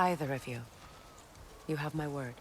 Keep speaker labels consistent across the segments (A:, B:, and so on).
A: Either of you. You have my word.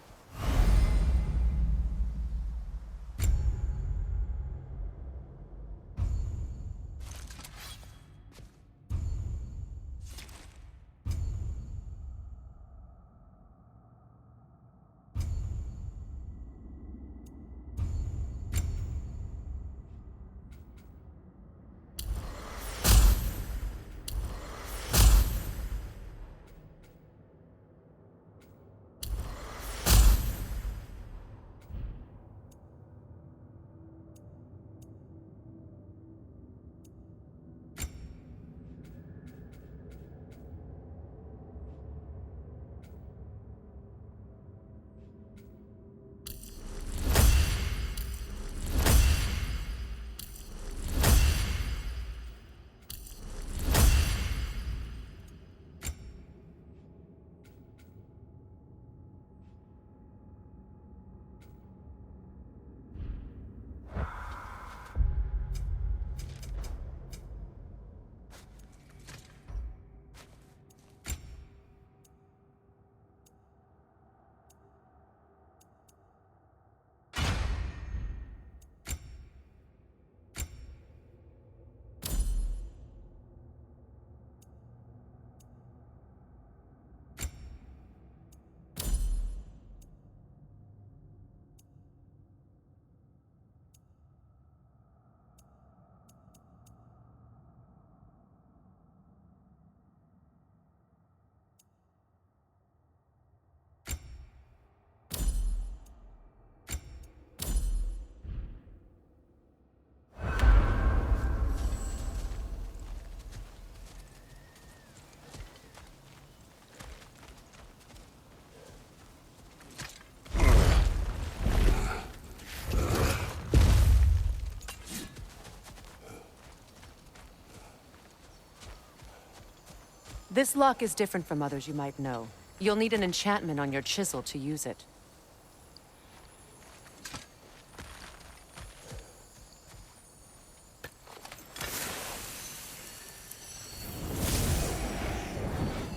A: This lock is different from others you might know. You'll need an enchantment on your chisel to use it.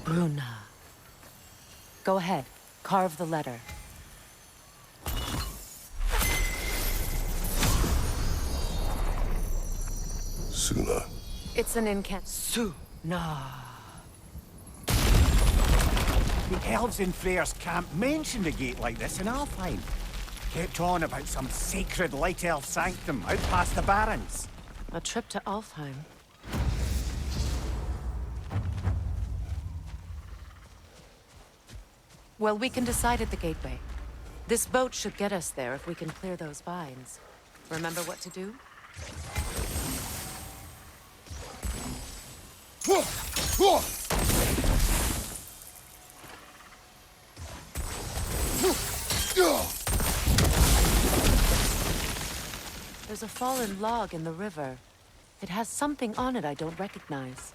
A: Bruna. Go ahead. Carve the letter.
B: Suna.
A: It's an incant... Suna.
C: The elves in Freya's camp mentioned a gate like this in Niflheim. Kept on about some sacred light elf sanctum out past the barrens.
A: A trip to Alfheim. Well, we can decide at the gateway. This boat should get us there if we can clear those vines. Remember what to do? There's a fallen log in the river. It has something on it I don't recognize.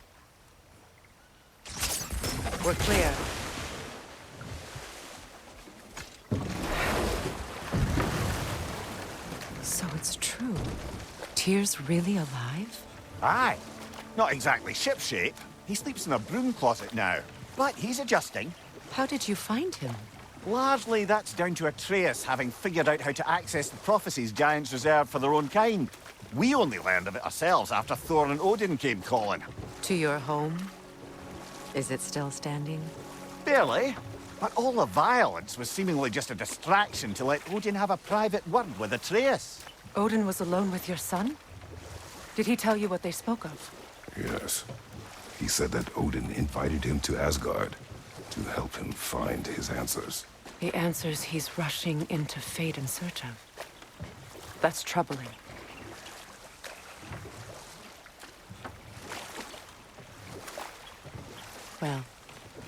A: We're clear. So it's true. Tyr's really alive?
C: Aye. Not exactly shipshape. He sleeps in a broom closet now. But he's adjusting.
A: How did you find him?
C: Largely, that's down to Arteus having figured out how to access the prophecies giants reserved for their own kind. We only learned of it ourselves after Thor and Odin came calling.
A: To your home? Is it still standing?
C: Barely. But all the violence was seemingly just a distraction to let Odin have a private word with Atreus.
A: Odin was alone with your son? Did he tell you what they spoke of?
B: Yes. He said that Odin invited him to Asgard to help him find his answers.
A: The answers he's rushing into fate in search of. That's troubling. Well,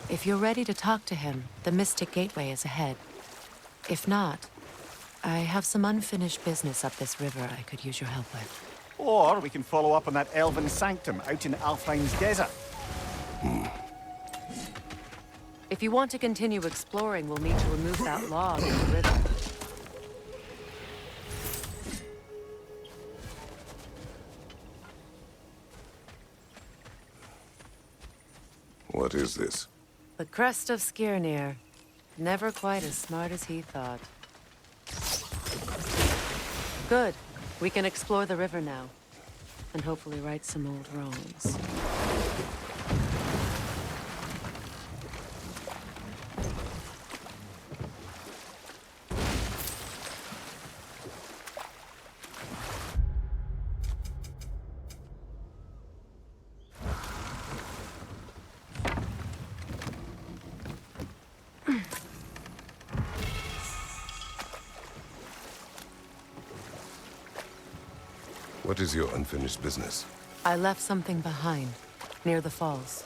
A: if you're ready to talk to him, the Mystic Gateway is ahead. If not, I have some unfinished business up this river I could use your help with.
C: Or we can follow up on that elven sanctum out in Alfheim's desert.
A: If you want to continue exploring, we'll need to remove that log in the river.
B: What is this?
A: The crest of Skirnir. Never quite as smart as he thought. Good. We can explore the river now. And hopefully right some old wrongs.
B: What is your unfinished business?
A: I left something behind, near the falls.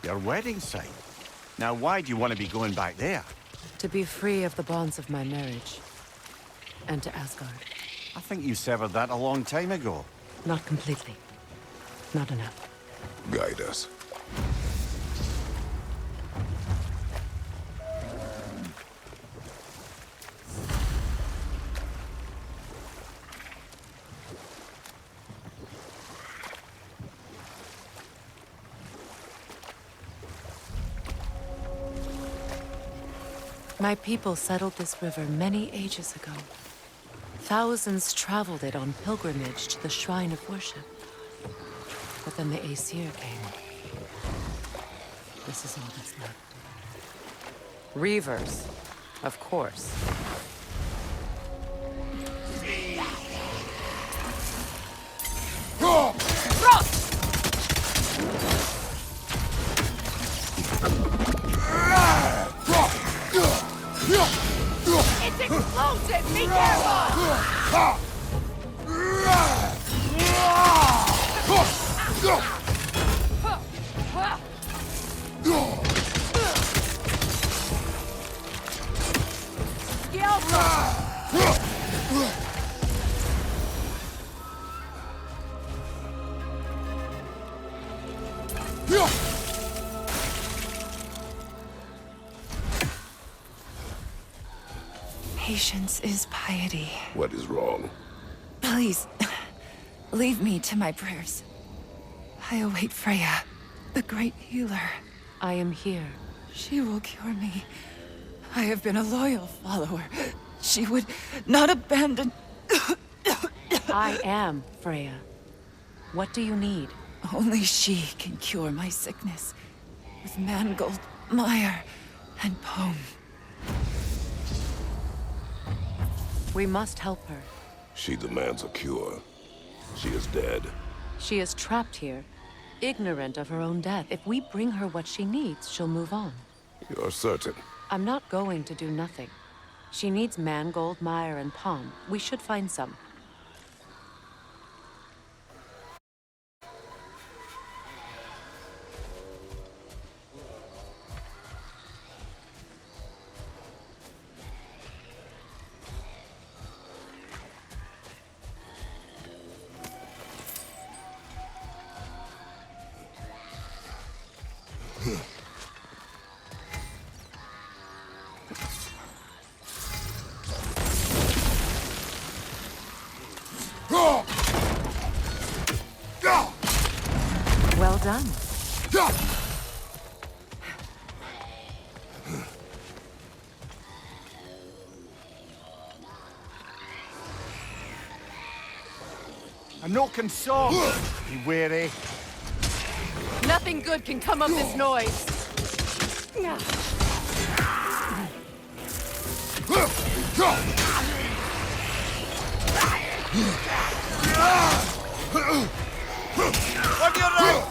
C: Your wedding site. Now, why do you want to be going back there?
A: To be free of the bonds of my marriage. And to Asgard.
C: I think you severed that a long time ago.
A: Not completely. Not enough.
B: Guide us.
A: My people settled this river many ages ago. Thousands traveled it on pilgrimage to the shrine of worship. But then the Aesir came. This is all that's left. Reavers, of course.
D: It's explosive! Be careful!
E: Patience is piety.
B: What is wrong?
E: Please, leave me to my prayers. I await Freya, the great healer.
A: I am here.
E: She will cure me. I have been a loyal follower. She would not abandon...
A: I am Freya. What do you need?
E: Only she can cure my sickness. With mangold, mire, and poem.
A: We must help her.
B: She demands a cure. She is dead.
A: She is trapped here, ignorant of her own death. If we bring her what she needs, she'll move on.
B: You're certain?
A: I'm not going to do nothing. She needs mangold, mire, and palm. We should find some. Well done.
C: I'm not console. Be wary.
D: Nothing good can come of this noise.
C: On your right!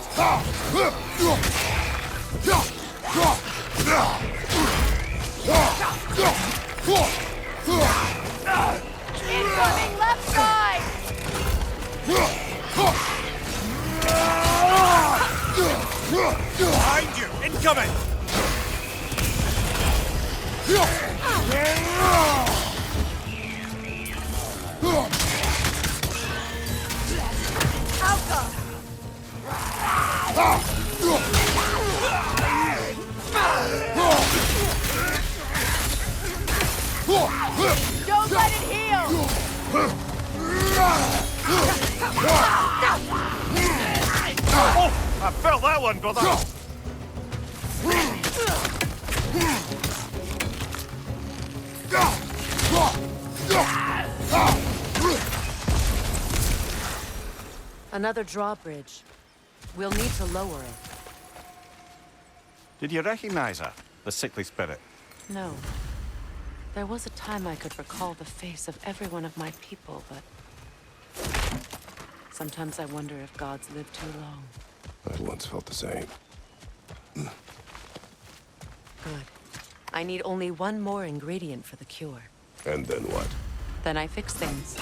D: Incoming left side!
C: Behind you! Incoming!
D: Alpha! Don't let it heal!
C: Oh! I felt that one, brother!
A: Another drawbridge. We'll need to lower it.
C: Did you recognize her, the sickly spirit?
A: No. There was a time I could recall the face of every one of my people, but... sometimes I wonder if gods live too long.
B: I once felt the same.
A: Good. I need only one more ingredient for the cure.
B: And then what?
A: Then I fix things.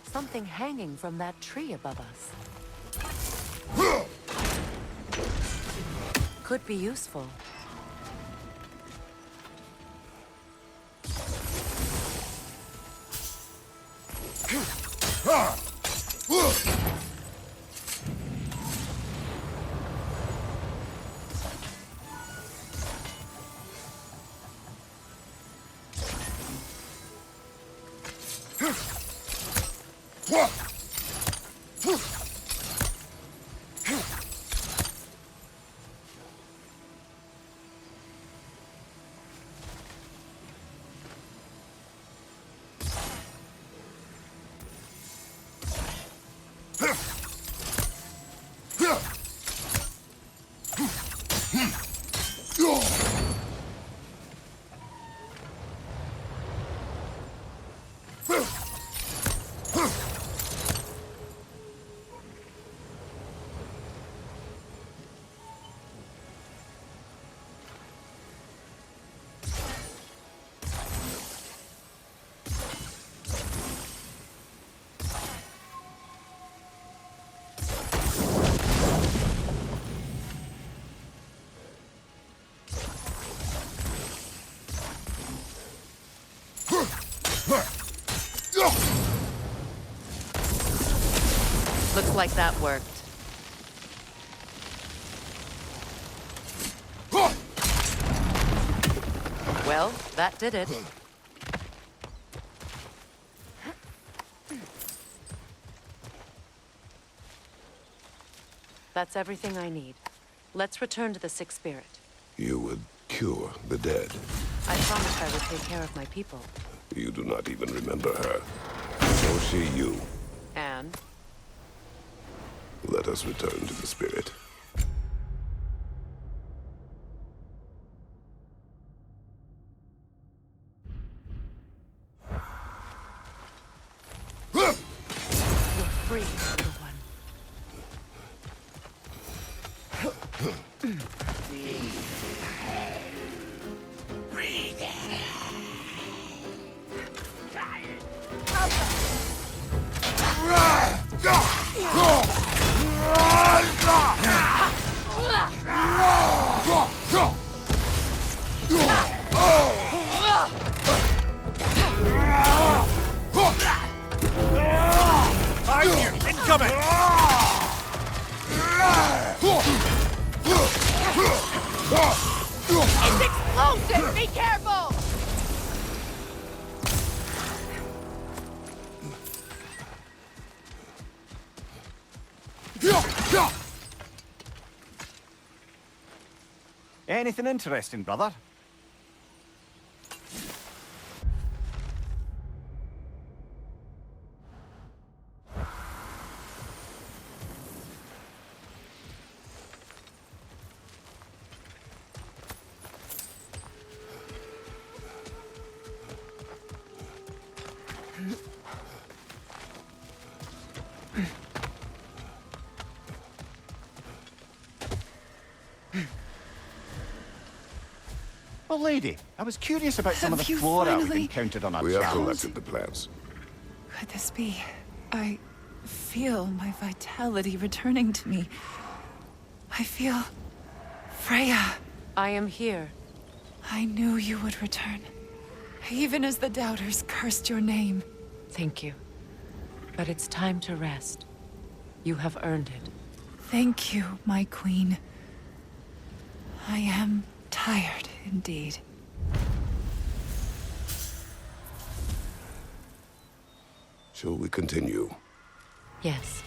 A: Something hanging from that tree above us. Could be useful. Looks like that worked. Well, that did it. That's everything I need. Let's return to the Sick Spirit.
B: You would cure the dead.
A: I promised I would take care of my people.
B: You do not even remember her. Nor she you.
A: And?
B: Let us return to the spirit.
A: You're free, little one.
C: Incoming!
D: It's explosive! Be careful!
C: Anything interesting, brother? Well, lady, I was curious about some of the
E: Have you
C: flora we've
E: finally-
C: encountered on our
B: We have
C: travels.
B: collected the plants.
E: Could this be? I feel my vitality returning to me. I feel... Freya.
A: I am here.
E: I knew you would return. Even as the doubters cursed your name.
A: Thank you. But it's time to rest. You have earned it.
E: Thank you, my queen. I am tired indeed.
B: Shall we continue?
A: Yes.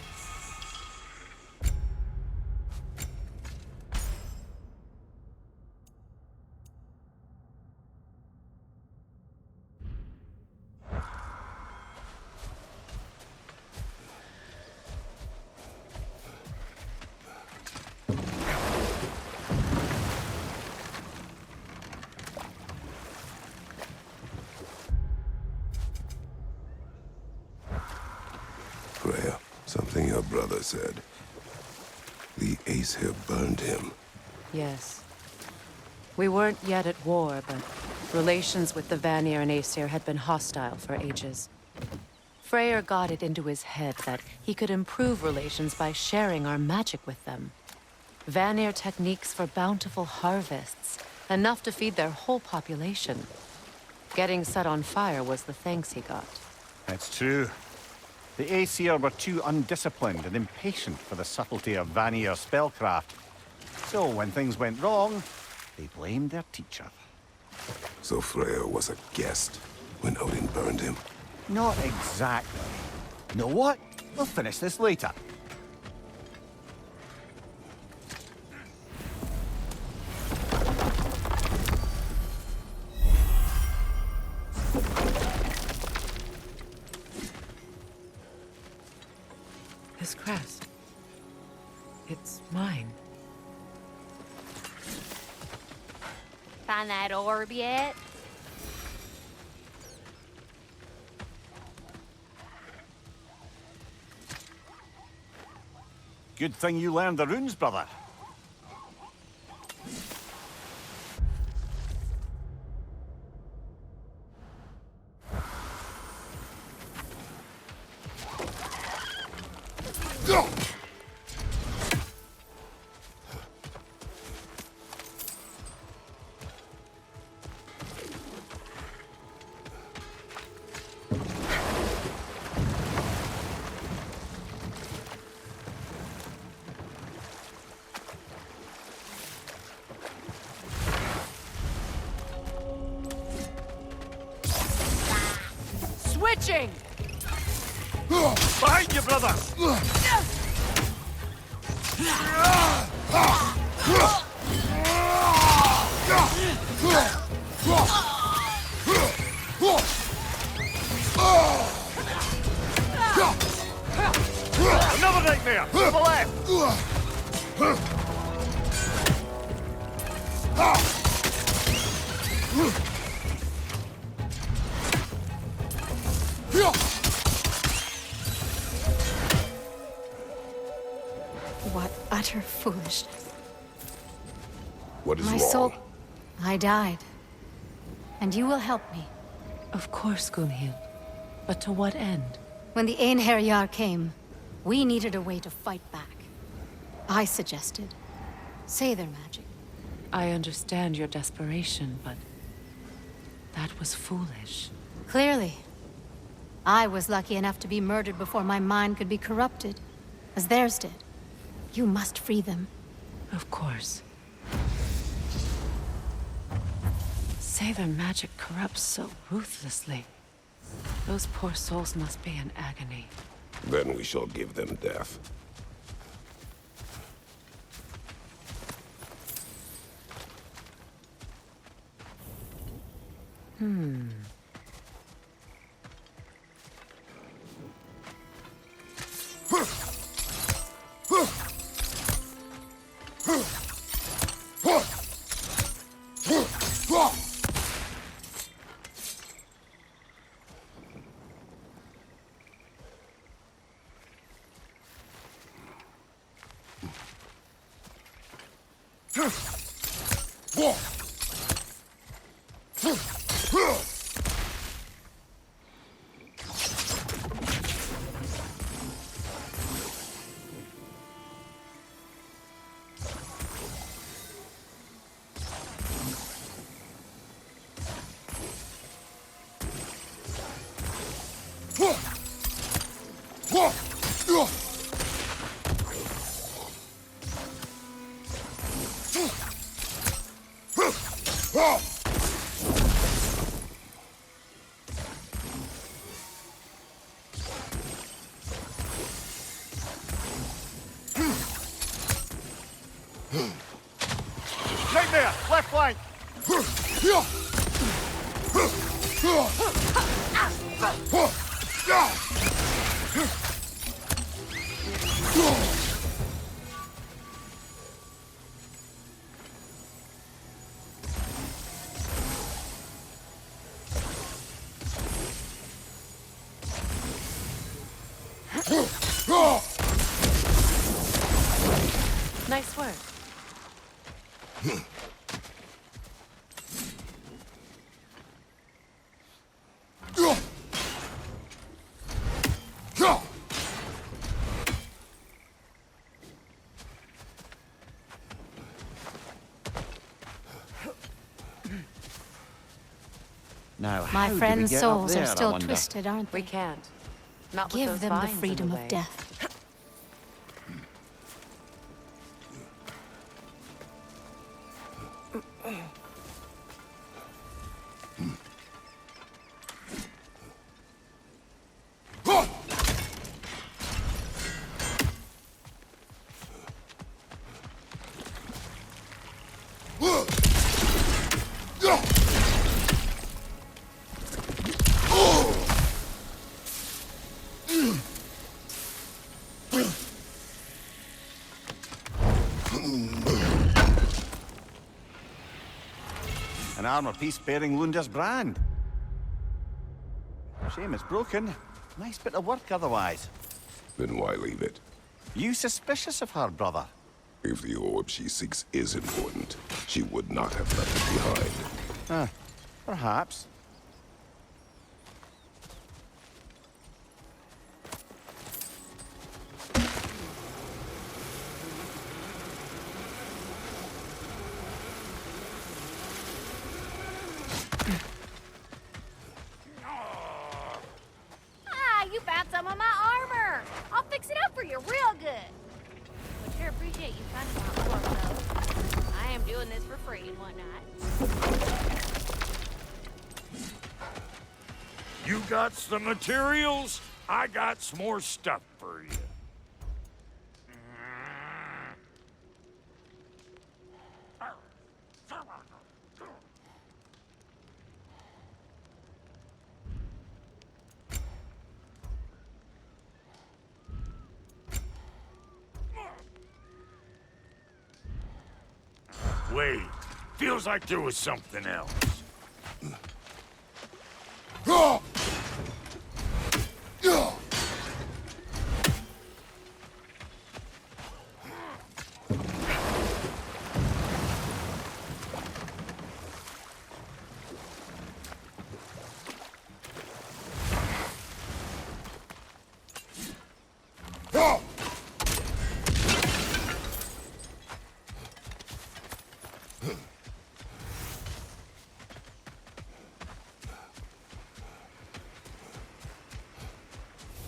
B: Freya, something your brother said. The Aesir burned him.
A: Yes. We weren't yet at war, but relations with the Vanir and Aesir had been hostile for ages. Freyr got it into his head that he could improve relations by sharing our magic with them. Vanir techniques for bountiful harvests, enough to feed their whole population. Getting set on fire was the thanks he got.
C: It's true. The Aesir were too undisciplined and impatient for the subtlety of Vanir spellcraft. So when things went wrong, they blamed their teacher.
B: So Freya was a guest when Odin burned him.
C: Not exactly. You know what? We'll finish this later.
A: This crest. It's mine.
D: Find that orb yet?
C: Good thing you learned the runes, brother.
D: Switching!
C: Behind you, brother! Another nightmare! To the left!
F: What utter foolishness.
B: What is
F: My
B: wrong?
F: soul... I died. And you will help me.
A: Of course, Gunhild. But to what end?
F: When the Einherjar came, we needed a way to fight back. I suggested Seidr magic.
A: I understand your desperation, but that was foolish.
F: Clearly. I was lucky enough to be murdered before my mind could be corrupted, as theirs did. You must free them.
A: Of course. Seidr magic corrupts so ruthlessly. Those poor souls must be in agony.
B: Then we shall give them death.
C: Right there! Left flank!
A: Nice work.
C: Now,
F: My
C: how do we
F: friends'
C: get up
F: souls
C: there,
F: are
C: I
F: still
C: wonder?
F: twisted, aren't they?
A: We can't. Not with
F: Give
A: those
F: them the
A: vines in
F: freedom
A: way.
F: of death.
C: An armor piece bearing Lunda's brand. Shame it's broken. Nice bit of work otherwise.
B: Then why leave it?
C: You suspicious of her, brother?
B: If the orb she seeks is important, she would not have left it behind.
C: Perhaps.
G: You found some of my armor! I'll fix it up for you real good. But sure appreciate you finding my orb, though. I am doing this for free and whatnot.
H: You got some materials? I got some more stuff for you. Wait, feels like there was something else.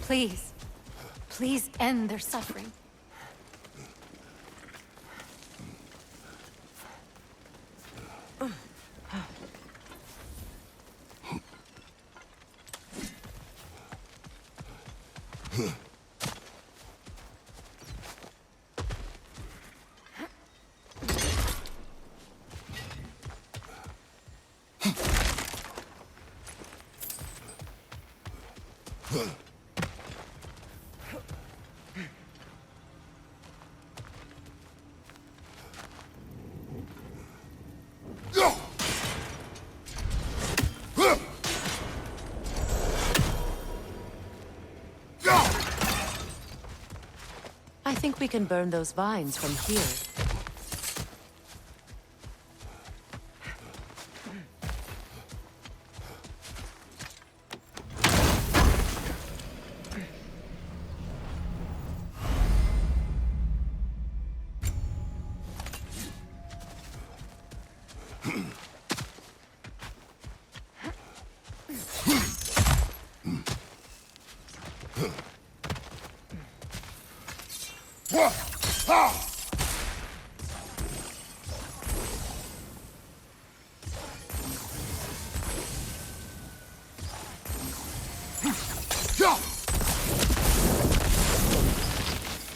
F: Please. Please end their suffering.
A: I think we can burn those vines from here.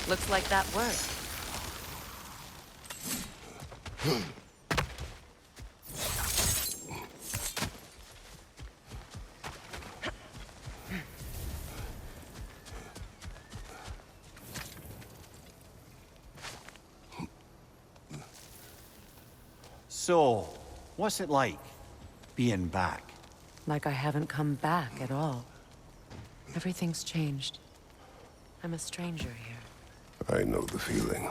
A: Looks like that worked.
C: So, what's it like, being back?
A: Like I haven't come back at all. Everything's changed. I'm a stranger here.
B: I know the feeling.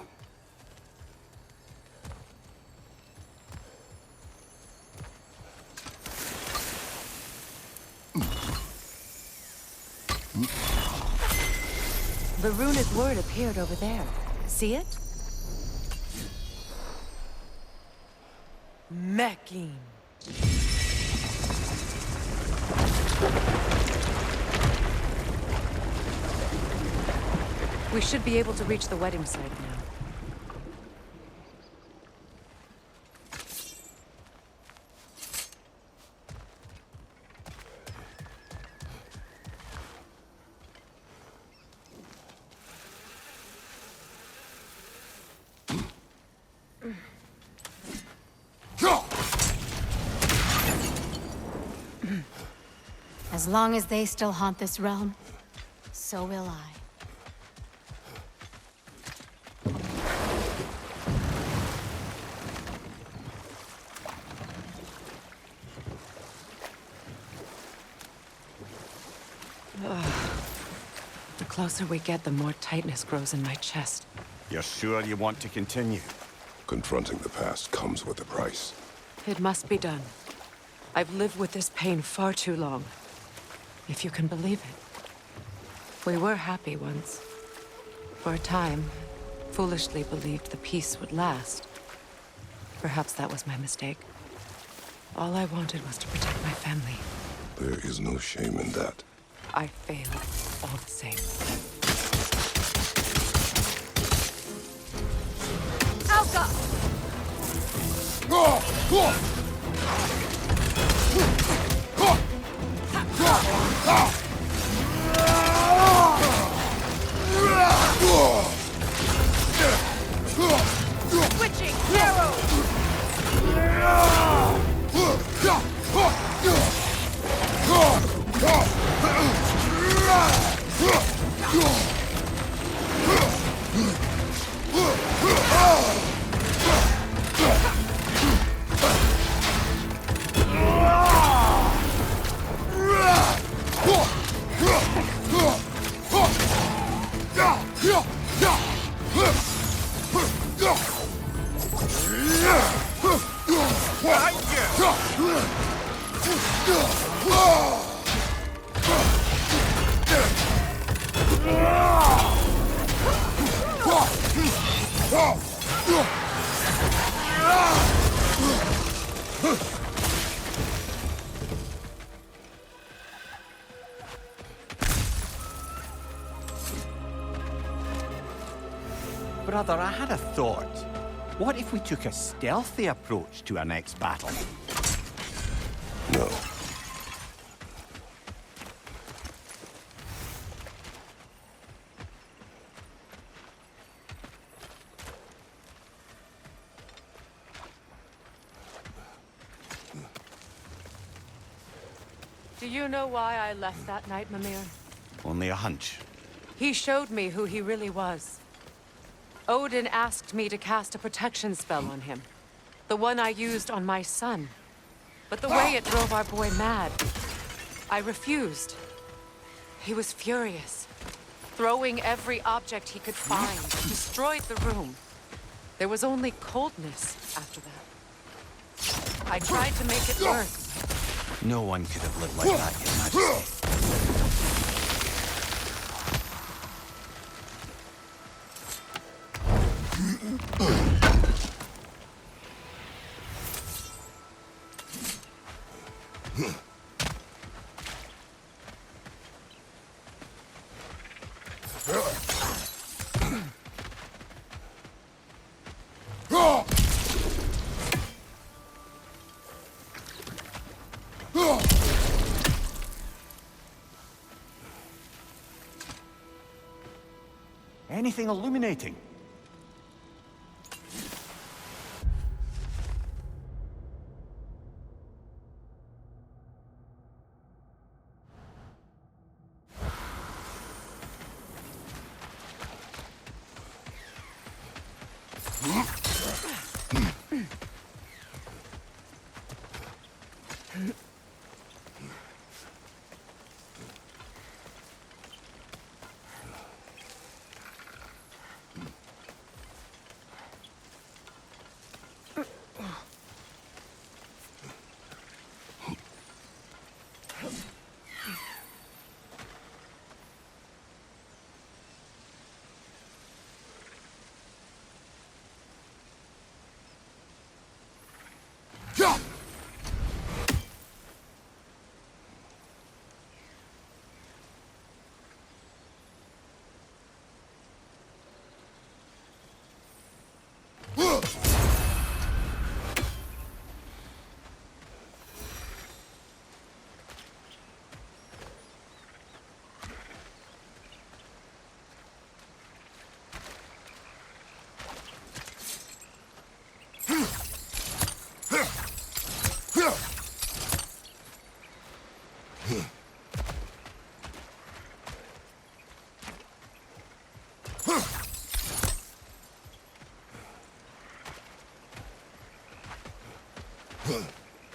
A: The runic word appeared over there. See it? Mekin. We should be able to reach the wedding site now.
F: As long as they still haunt this realm, so will I.
A: The closer we get, the more tightness grows in my chest.
C: You're sure you want to continue?
B: Confronting the past comes with a price.
A: It must be done. I've lived with this pain far too long. If you can believe it. We were happy once. For a time, foolishly believed the peace would last. Perhaps that was my mistake. All I wanted was to protect my family.
B: There is no shame in that.
A: I failed, all the same.
D: Alka! Switching arrow!
C: Brother, I had a thought. What if we took a stealthy approach to our next battle?
B: No.
A: Do you know why I left that night, Mimir?
C: Only a hunch.
A: He showed me who he really was. Odin asked me to cast a protection spell on him. The one I used on my son. But the way it drove our boy mad, I refused. He was furious, throwing every object he could find, destroyed the room. There was only coldness after that. I tried to make it work.
C: No one could have lived like that, Your Majesty. Anything illuminating?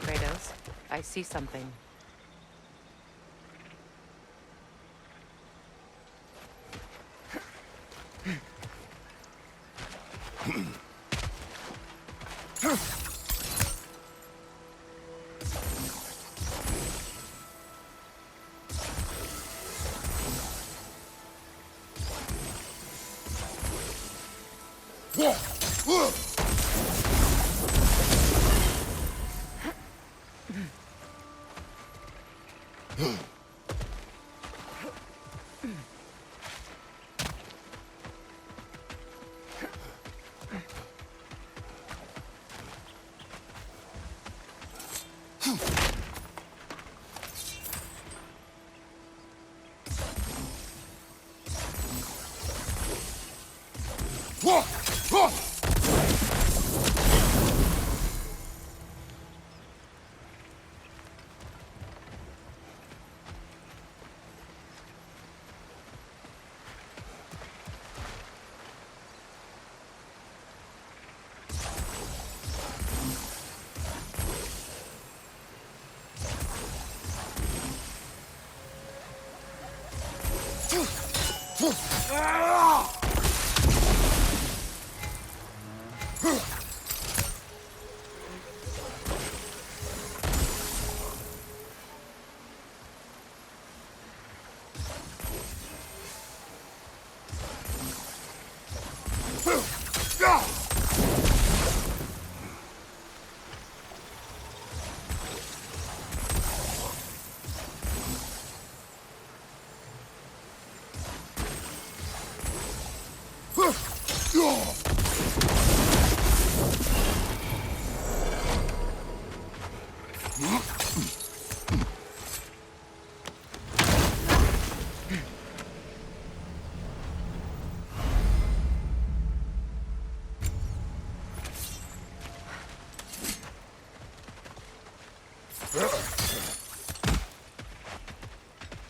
A: Kratos, I see something.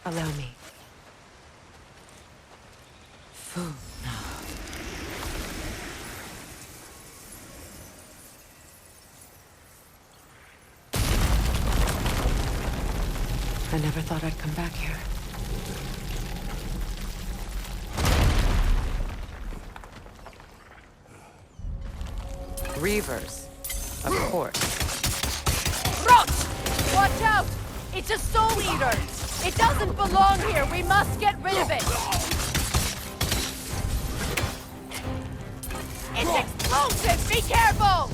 A: Allow me. I never thought I'd come back here. Reavers, of course.
D: Rot! Watch out! It's a soul eater! It doesn't belong here! We must get rid of it! It's explosive! Be careful!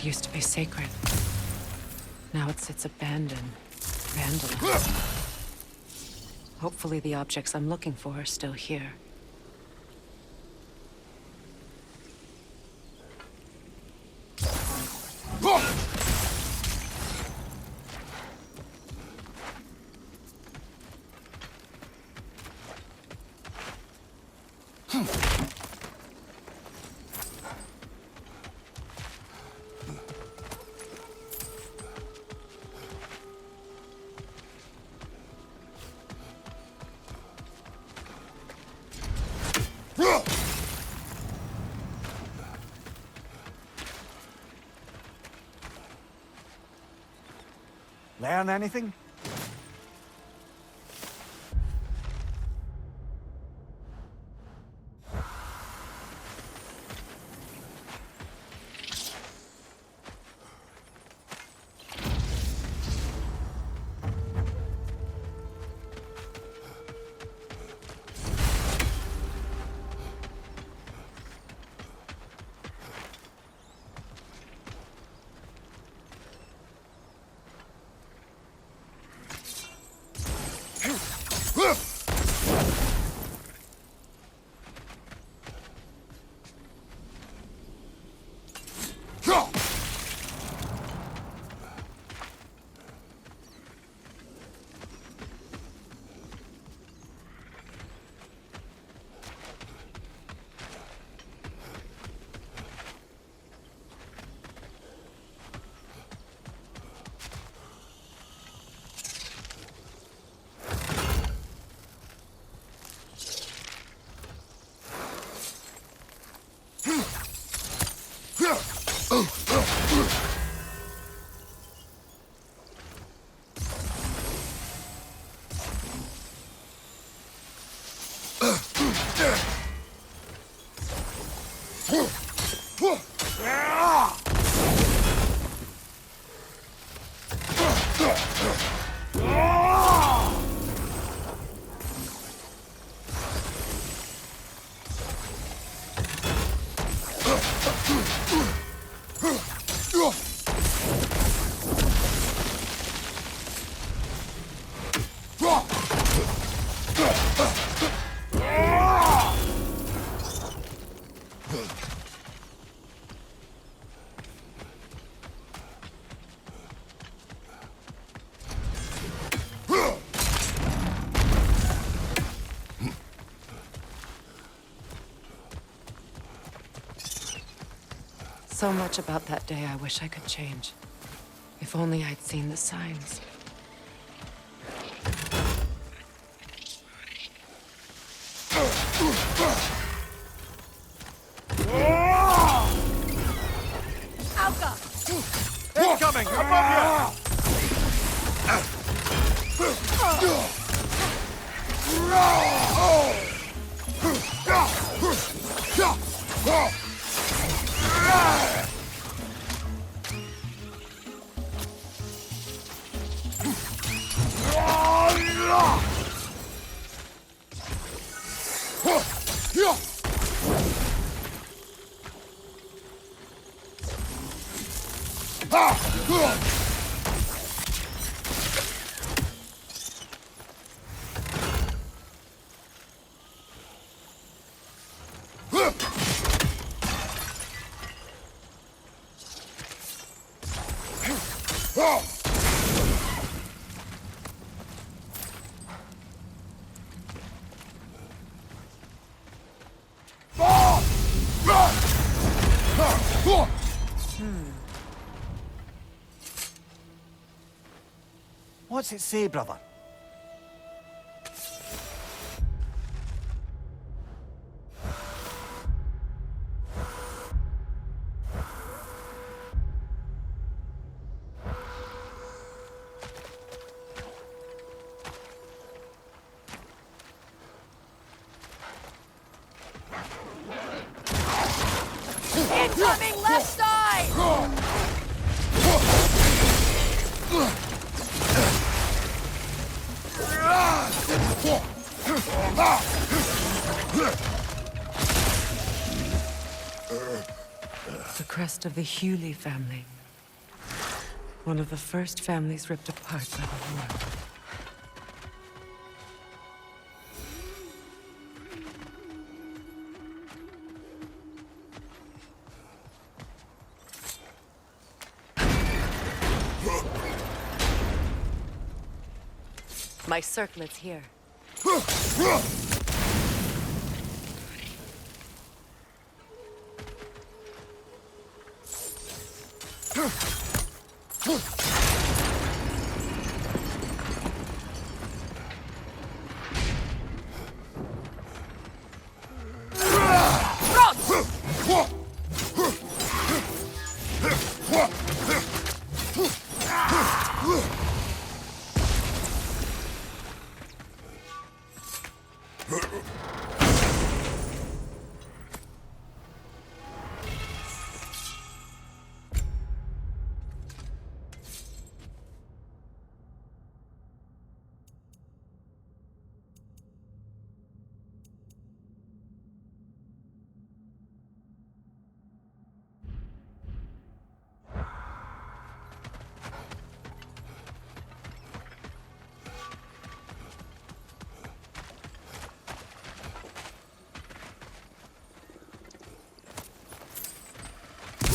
A: used to be sacred. Now it sits abandoned, vandalized. Hopefully the objects I'm looking for are still here.
C: Learn anything?
A: So much about that day I wish I could change. If only I'd seen the signs.
C: Incoming! Above What's it say, brother?
D: Incoming left side!
A: The crest of the Hewley family. One of the first families ripped apart by the war. My circlet's here.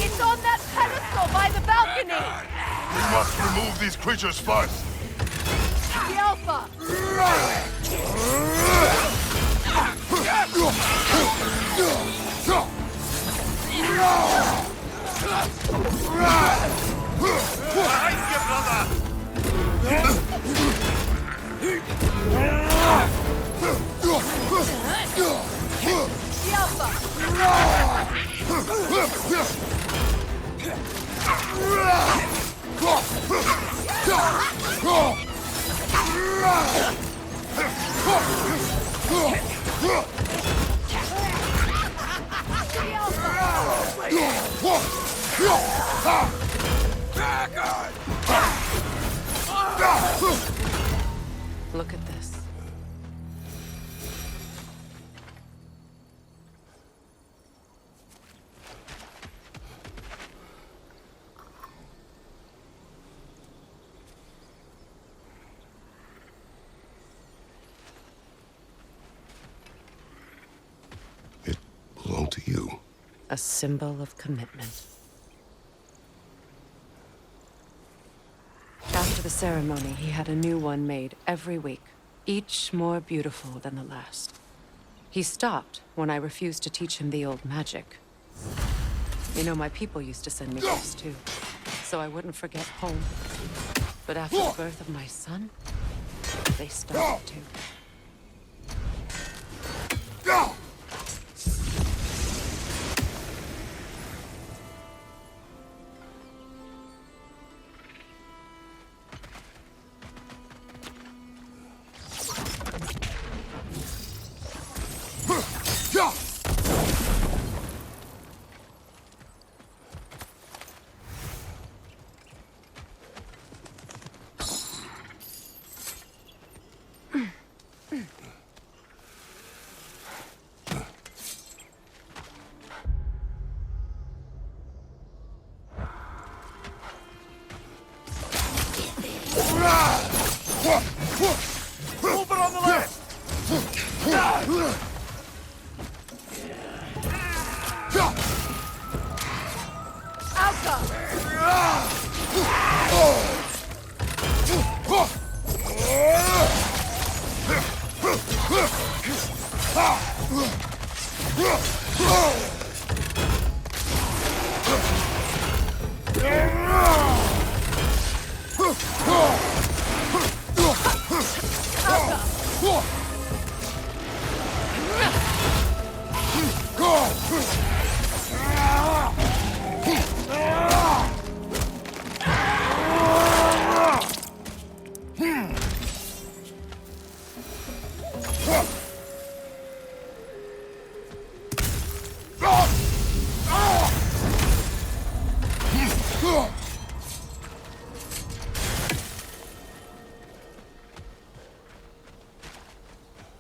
D: It's on that pedestal by the balcony!
B: We must remove these creatures first.
D: The Alpha! The Alpha!
A: Look at this.
B: It belonged to you.
A: A symbol of commitment. After the ceremony, he had a new one made every week, each more beautiful than the last. He stopped when I refused to teach him the old magic. You know, my people used to send me gifts too, so I wouldn't forget home. But after the birth of my son, they stopped too.
H: Over on the left!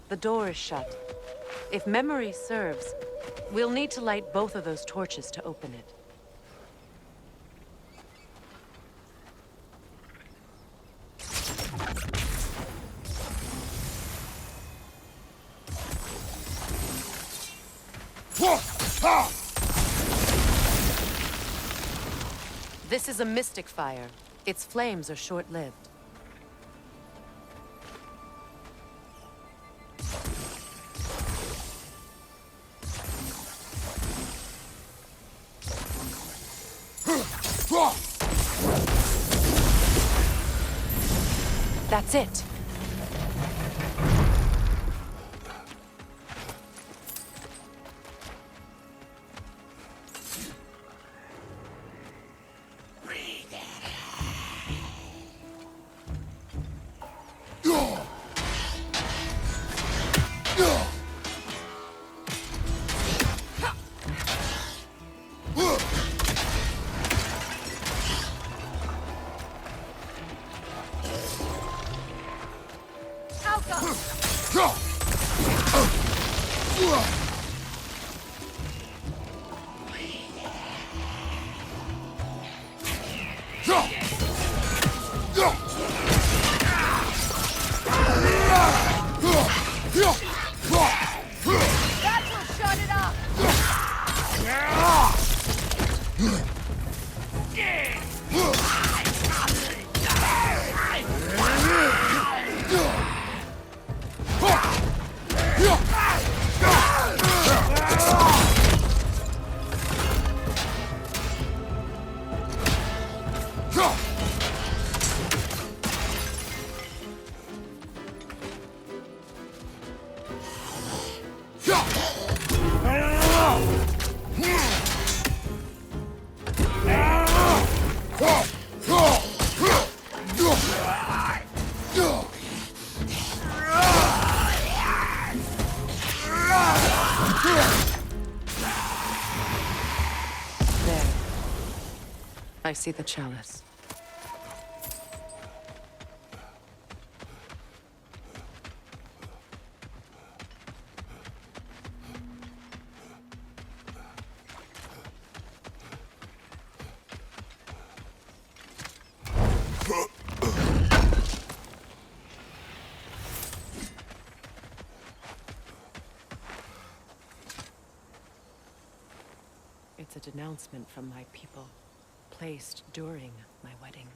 A: The door is shut. If memory serves, we'll need to light both of those torches to open it. This is a mystic fire. Its flames are short-lived. That's it. I see the chalice. It's a denouncement from my people. Placed during my wedding.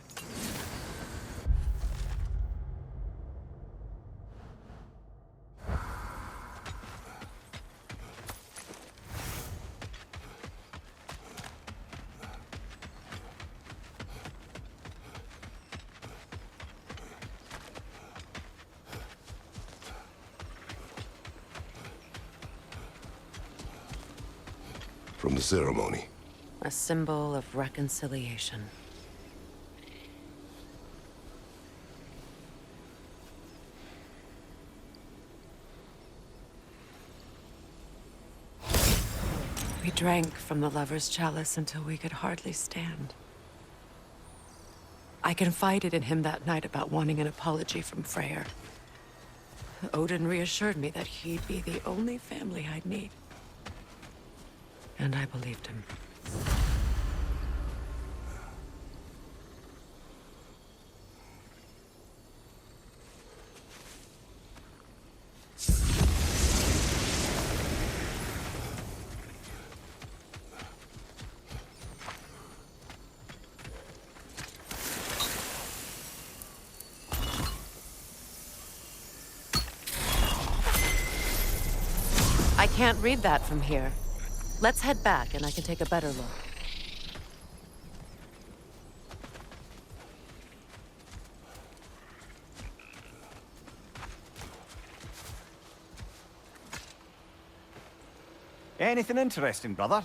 B: From the ceremony.
A: A symbol of reconciliation. We drank from the lover's chalice until we could hardly stand. I confided in him that night about wanting an apology from Freya. Odin reassured me that he'd be the only family I'd need. And I believed him. I can't read that from here. Let's head back and I can take a better look.
C: Anything interesting, brother?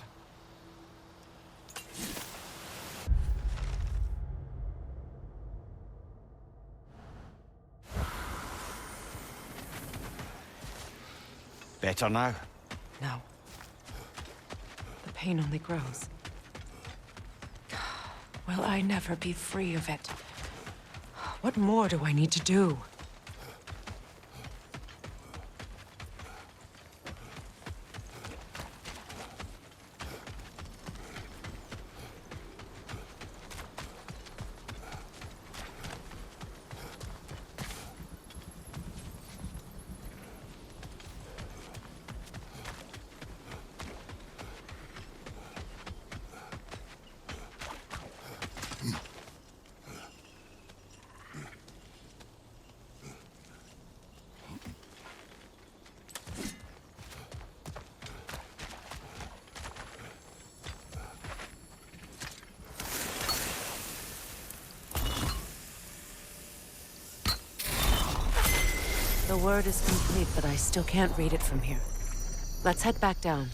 C: Better now?
A: No. The pain only grows. Will I never be free of it? What more do I need to do? The word is complete, but I still can't read it from here. Let's head back down.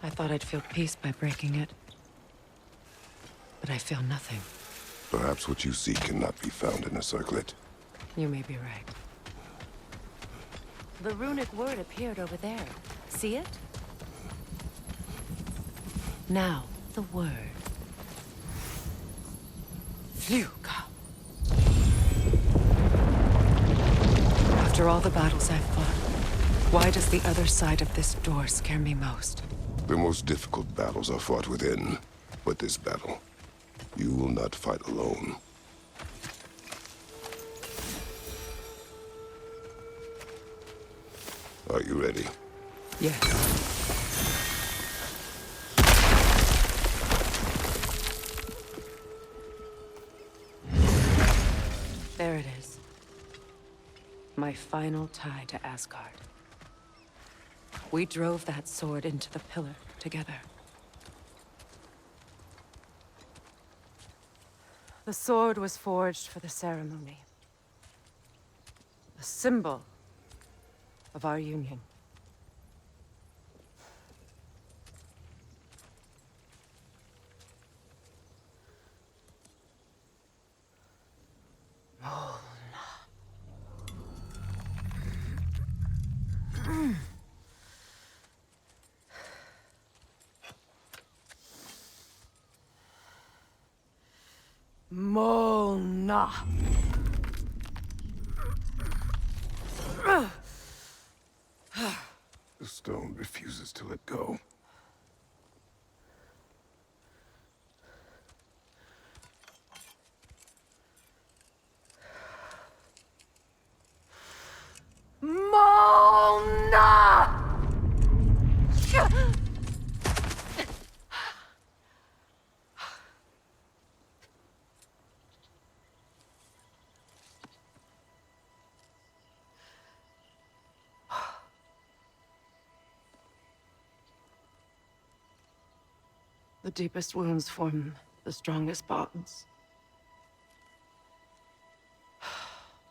A: I thought I'd feel peace by breaking it. But I feel nothing.
B: Perhaps what you seek cannot be found in a circlet.
A: You may be right. The runic word appeared over there. See it? Now, the word. Fuga. After all the battles I've fought, why does the other side of this door scare me most?
B: The most difficult battles are fought within. But this battle, you will not fight alone. Are you ready?
A: Yes. There it is. My final tie to Asgard. We drove that sword into the pillar together. The sword was forged for the ceremony. A symbol of our union. Mona.
B: The stone refuses to let go.
A: Mona! The deepest wounds form the strongest bonds.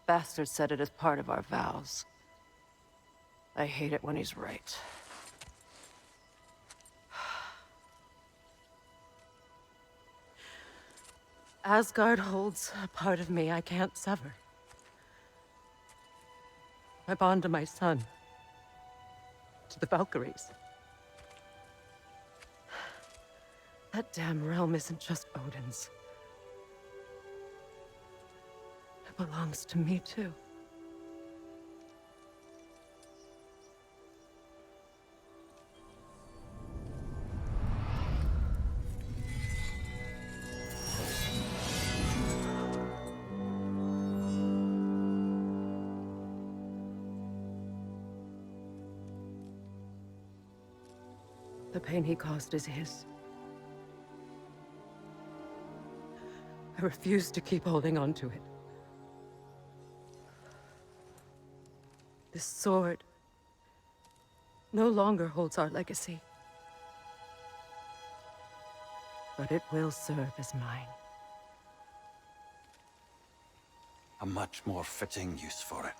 A: Bastard said it as part of our vows. I hate it when he's right. Asgard holds a part of me I can't sever. I bond to my son. To the Valkyries. That damn realm isn't just Odin's. It belongs to me, too. The pain he caused is his. I refuse to keep holding on to it. This sword no longer holds our legacy. But it will serve as mine.
I: A much more fitting use for it.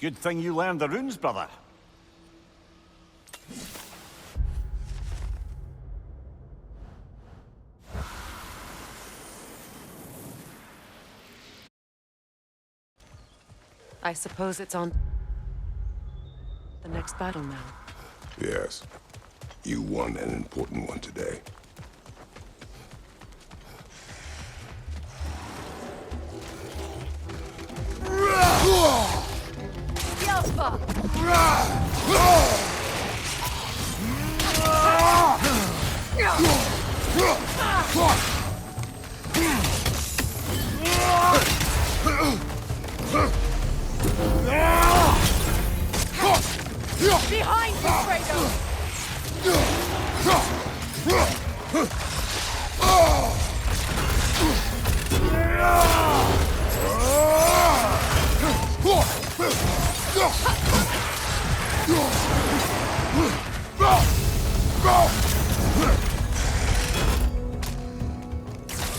C: Good thing you learned the runes, brother.
A: I suppose it's on the next battle now.
B: Yes. You won an important one today.
D: Yelpa! Behind you, Kratos!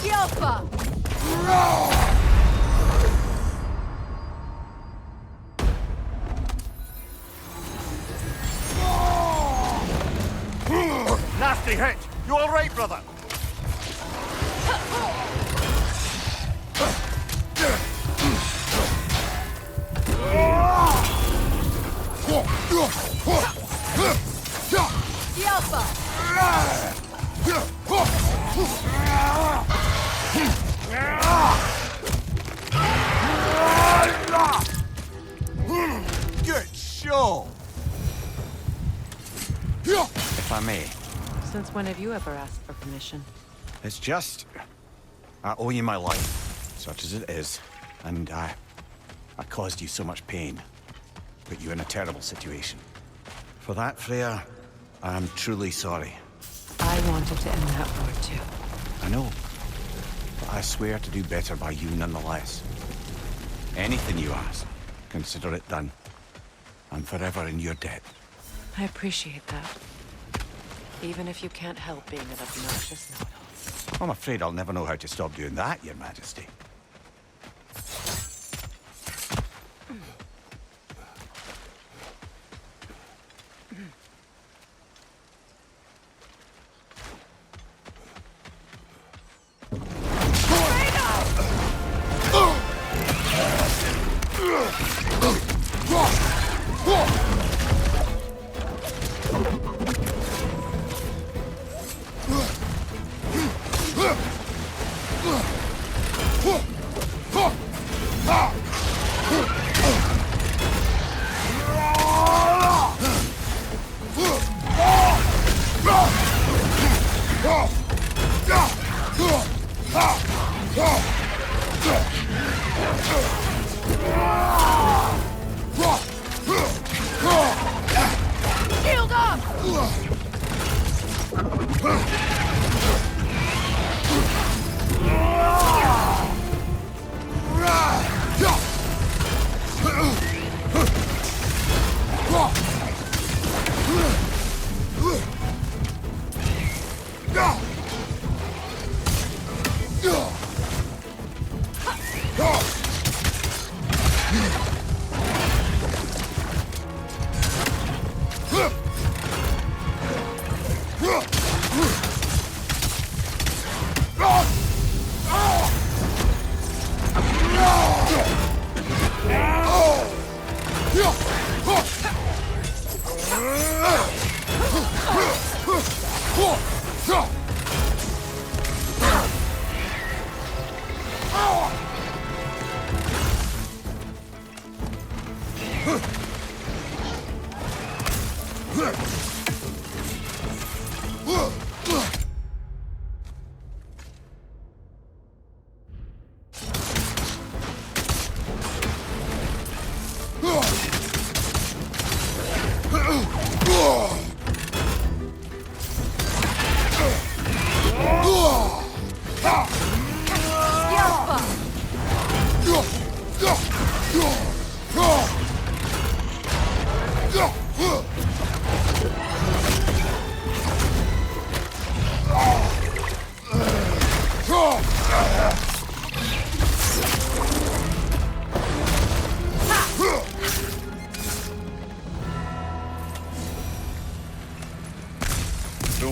D: Yelpa!
C: Nasty hit! You all right, brother?
D: Yelpa!
C: Good show! If I may.
A: Since when have you ever asked for permission?
C: It's just... I owe you my life, such as it is. And I caused you so much pain. Put you in a terrible situation. For that, Freya, I am truly sorry.
A: I wanted to end that war too.
C: I know. But I swear to do better by you nonetheless. Anything you ask, consider it done. I'm forever in your debt.
A: I appreciate that. Even if you can't help being an obnoxious know-it-all.
C: I'm afraid I'll never know how to stop doing that, Your Majesty.
D: Shield up!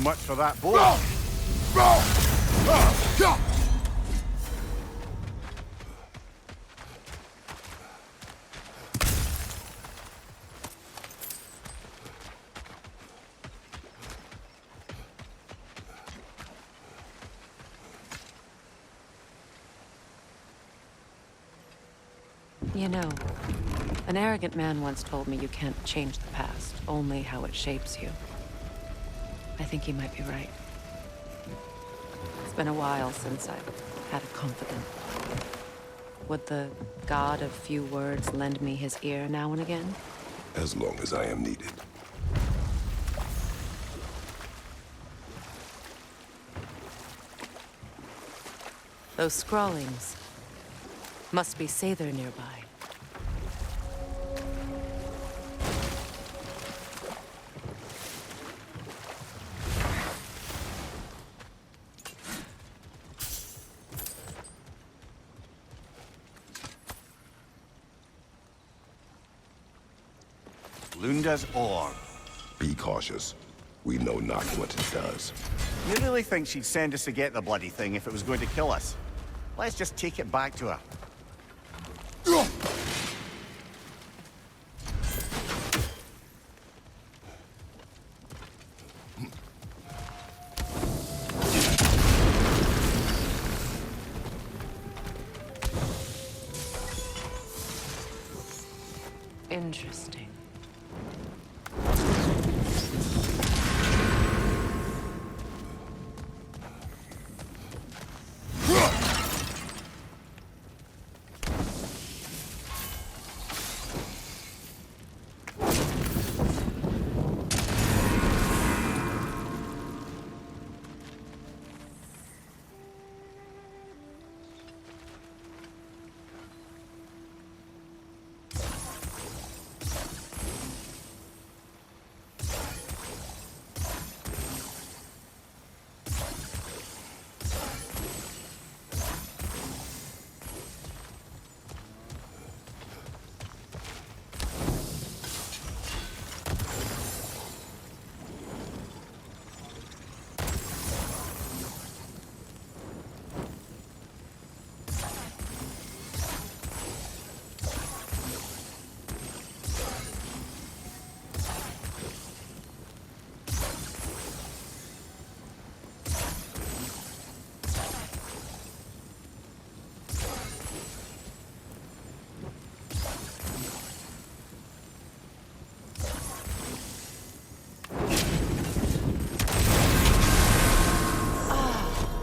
C: much for that bow.
A: You know, an arrogant man once told me you can't change the past, only how it shapes you. I think he might be right. It's been a while since I've had a confidant. Would the god of few words lend me his ear now and again?
B: As long as I am needed.
A: Those scrawlings must be Favour nearby.
C: Lunda's orb.
B: Be cautious. We know not what it does.
C: You really think she'd send us to get the bloody thing if it was going to kill us? Let's just take it back to her.
A: Interesting.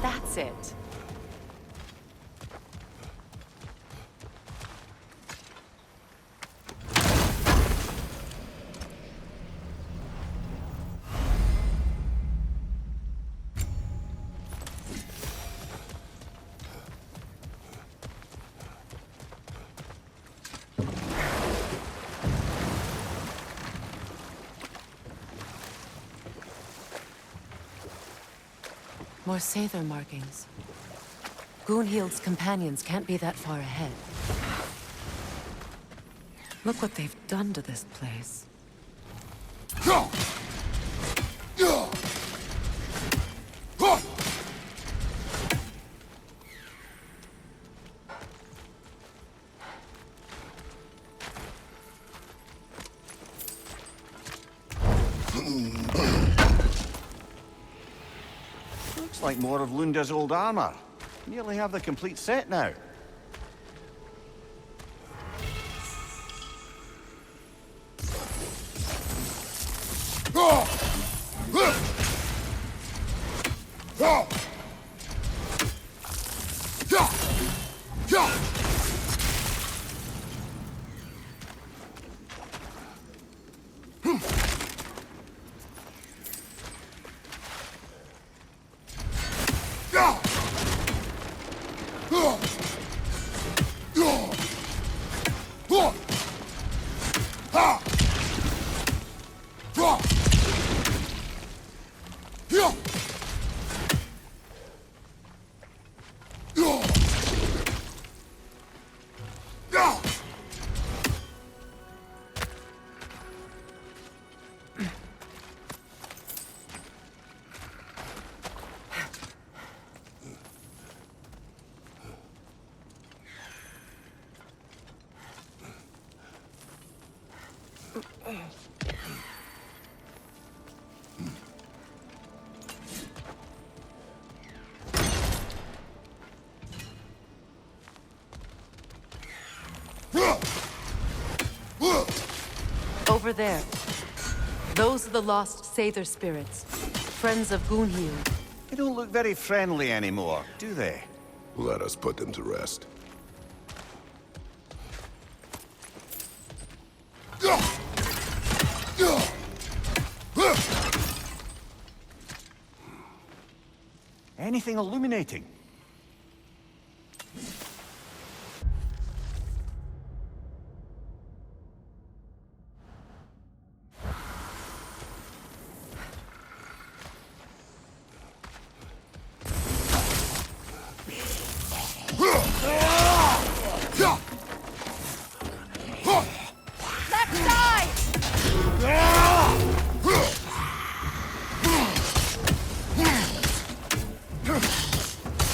A: That's it. More Favour markings. Gunhild's companions can't be that far ahead. Look what they've done to this place.
C: Looks like more of Lunda's old armor. Nearly have the complete set now.
A: Over there. Those are the lost Seither spirits. Friends of Gunhild.
C: They don't look very friendly anymore, do they?
B: Let us put them to rest.
C: Anything illuminating?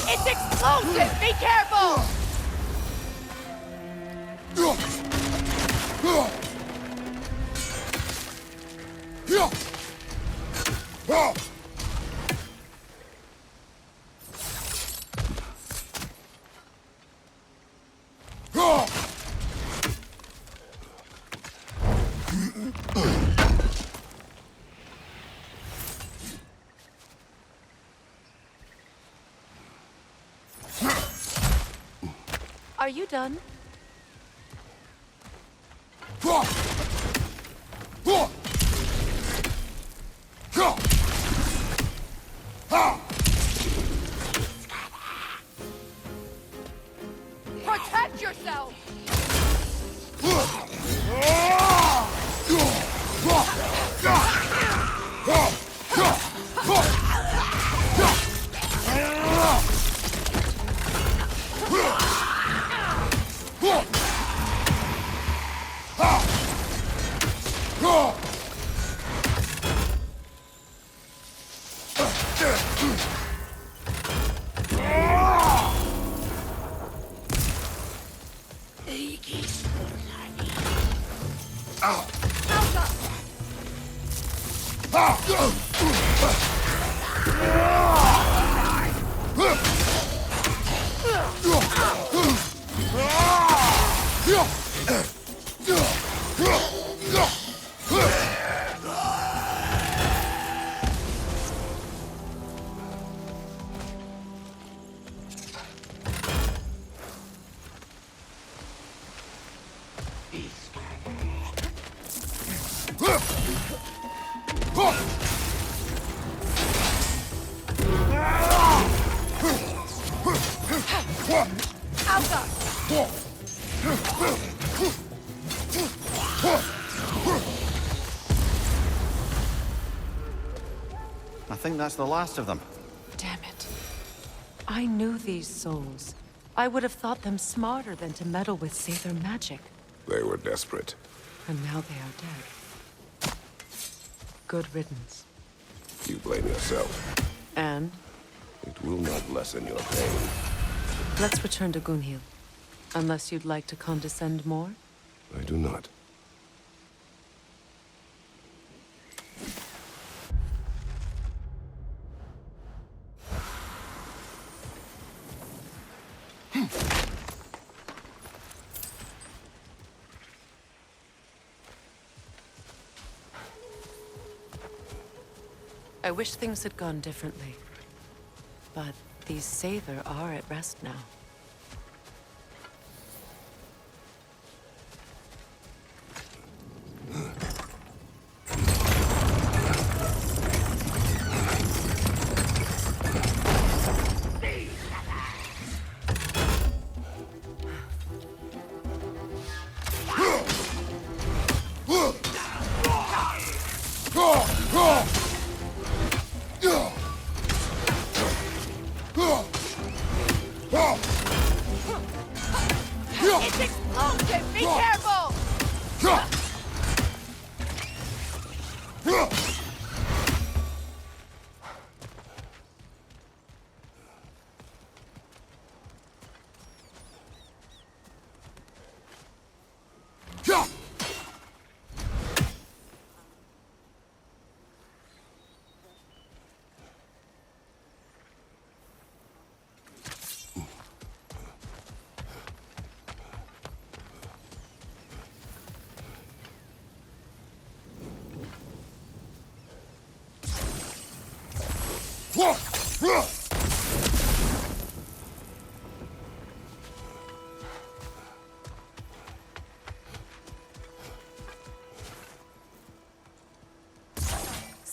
D: It's explosive! Be careful!
A: Are you done?
D: Protect yourself!
C: I think that's the last of them.
A: Damn it. I knew these souls. I would have thought them smarter than to meddle with Seither magic.
B: They were desperate.
A: And now they are dead. Good riddance.
B: You blame yourself.
A: And
B: It will not lessen your pain.
A: let's return to Gunhild. Unless you'd like to condescend more?
B: I do not.
A: I wish things had gone differently. But these Seither are at rest now.
D: It's explosive! Be careful!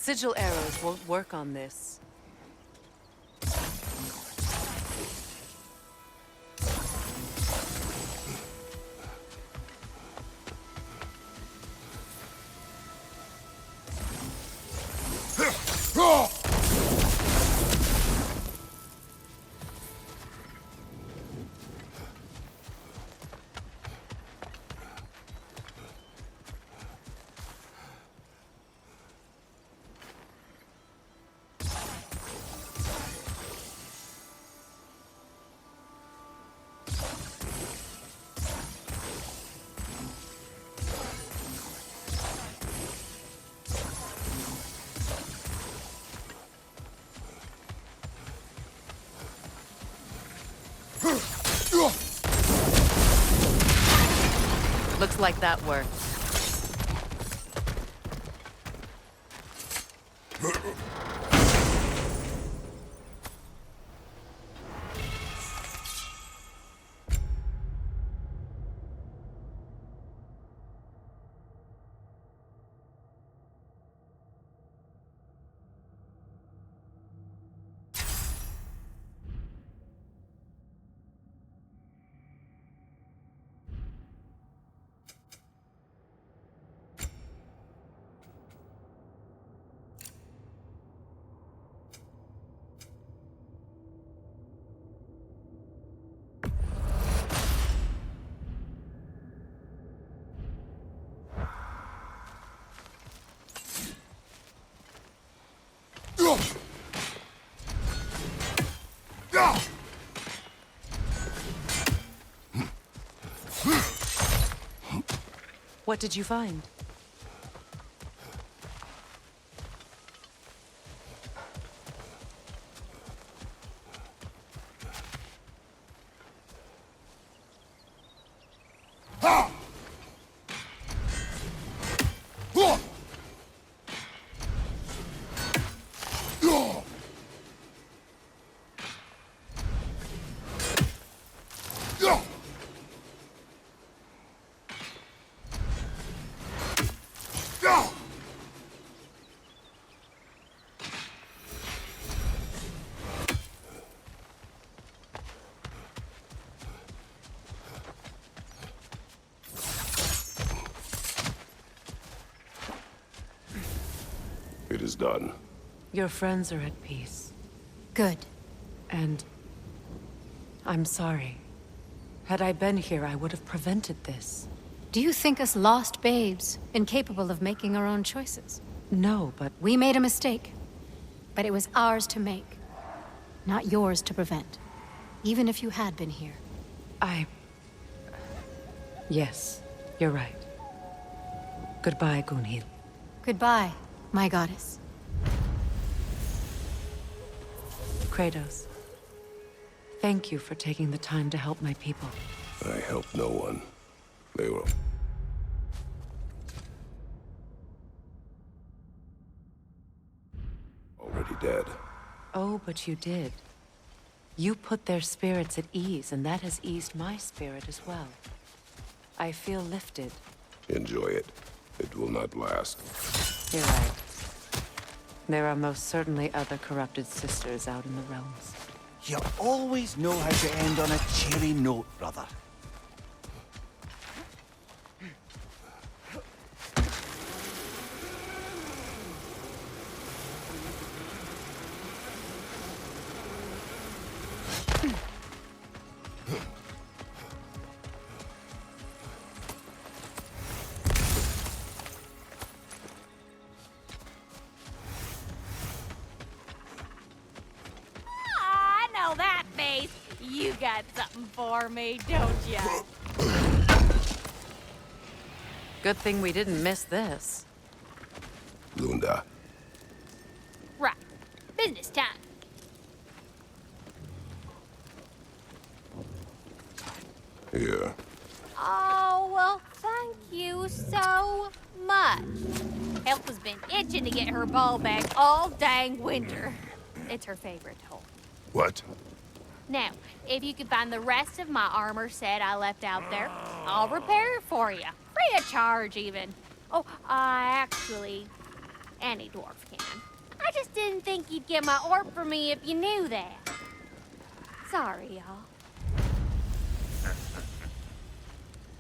A: Sigil arrows won't work on this. Looks like that worked. What did you find?
B: It is done.
A: Your friends are at peace.
F: Good.
A: And I'm sorry. Had I been here, I would have prevented this.
F: Do you think us lost babes, incapable of making our own choices?
A: No, but
F: We made a mistake. But it was ours to make, not yours to prevent. Even if you had been here.
A: Yes, you're right. Goodbye, Gunhild.
F: Goodbye, my goddess.
A: Kratos. Thank you for taking the time to help my people.
B: I helped no one. They were... already dead.
A: Oh, but you did. You put their spirits at ease, and that has eased my spirit as well. I feel lifted.
B: Enjoy it. It will not last.
A: You're right. There are most certainly other corrupted sisters out in the realms.
C: You always know how to end on a cheery note, brother.
G: I know that face. You got something for me, don't ya?
A: Good thing we didn't miss this.
B: Lunda.
G: Right. Business time.
B: Here.
G: Oh, well, thank you so much. Elf has been itching to get her ball back all dang winter. It's her favorite toy.
B: What?
G: Now, if you could find the rest of my armor set I left out there, I'll repair it for you. Free of charge, even. Oh, actually, Any dwarf can. I just didn't think you'd get my orb for me if you knew that. Sorry, y'all.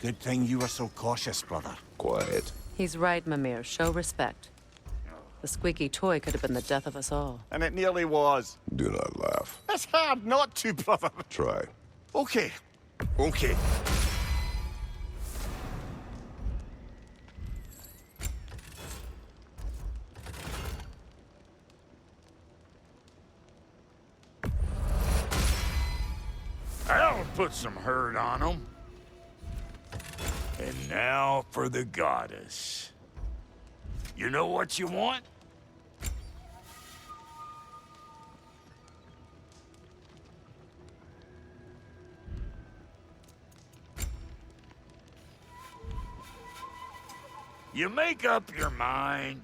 C: Good thing you were so cautious, brother.
B: Quiet.
A: He's right, Mimir. Show respect. The squeaky toy could have been the death of us all.
C: And it nearly was.
B: Do not laugh.
C: It's hard not to, brother.
B: Try.
C: Okay. Okay.
H: I'll put some hurt on them. And now for the goddess. You know what you want? You make up your mind.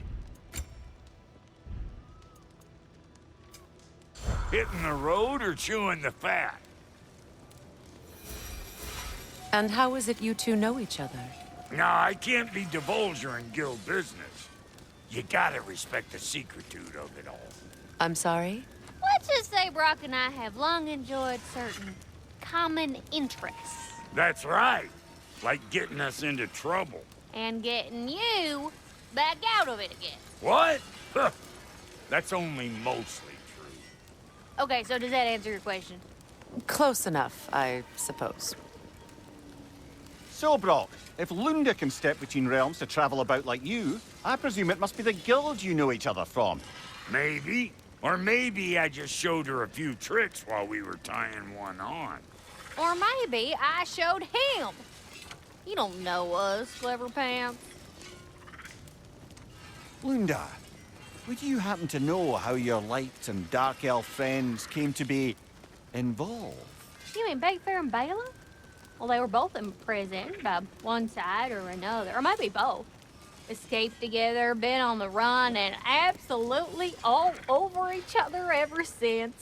H: Hitting the road or chewing the fat?
A: And how is it you two know each other?
H: Nah, I can't be divulger in guild business. You gotta respect the secretude of it all.
A: I'm sorry?
G: Let's just say Brock and I have long enjoyed certain common interests.
H: That's right. Like getting us into trouble.
G: And getting you back out of it again.
H: What? Huh. That's only mostly true.
G: Okay, so does that answer your question?
A: Close enough, I suppose.
C: So, Brock, if Lunda can step between realms to travel about like you, I presume it must be the guild you know each other from.
H: Maybe. Or maybe I just showed her a few tricks while we were tying one on.
G: Or maybe I showed him. You don't know us, Clever Pants.
C: Lunda, would you happen to know how your light and dark elf friends came to be involved?
G: You mean Big Fair and Bala? Well, they were both imprisoned by one side or another, or maybe both. Escaped together, been on the run, and absolutely all over each other ever since.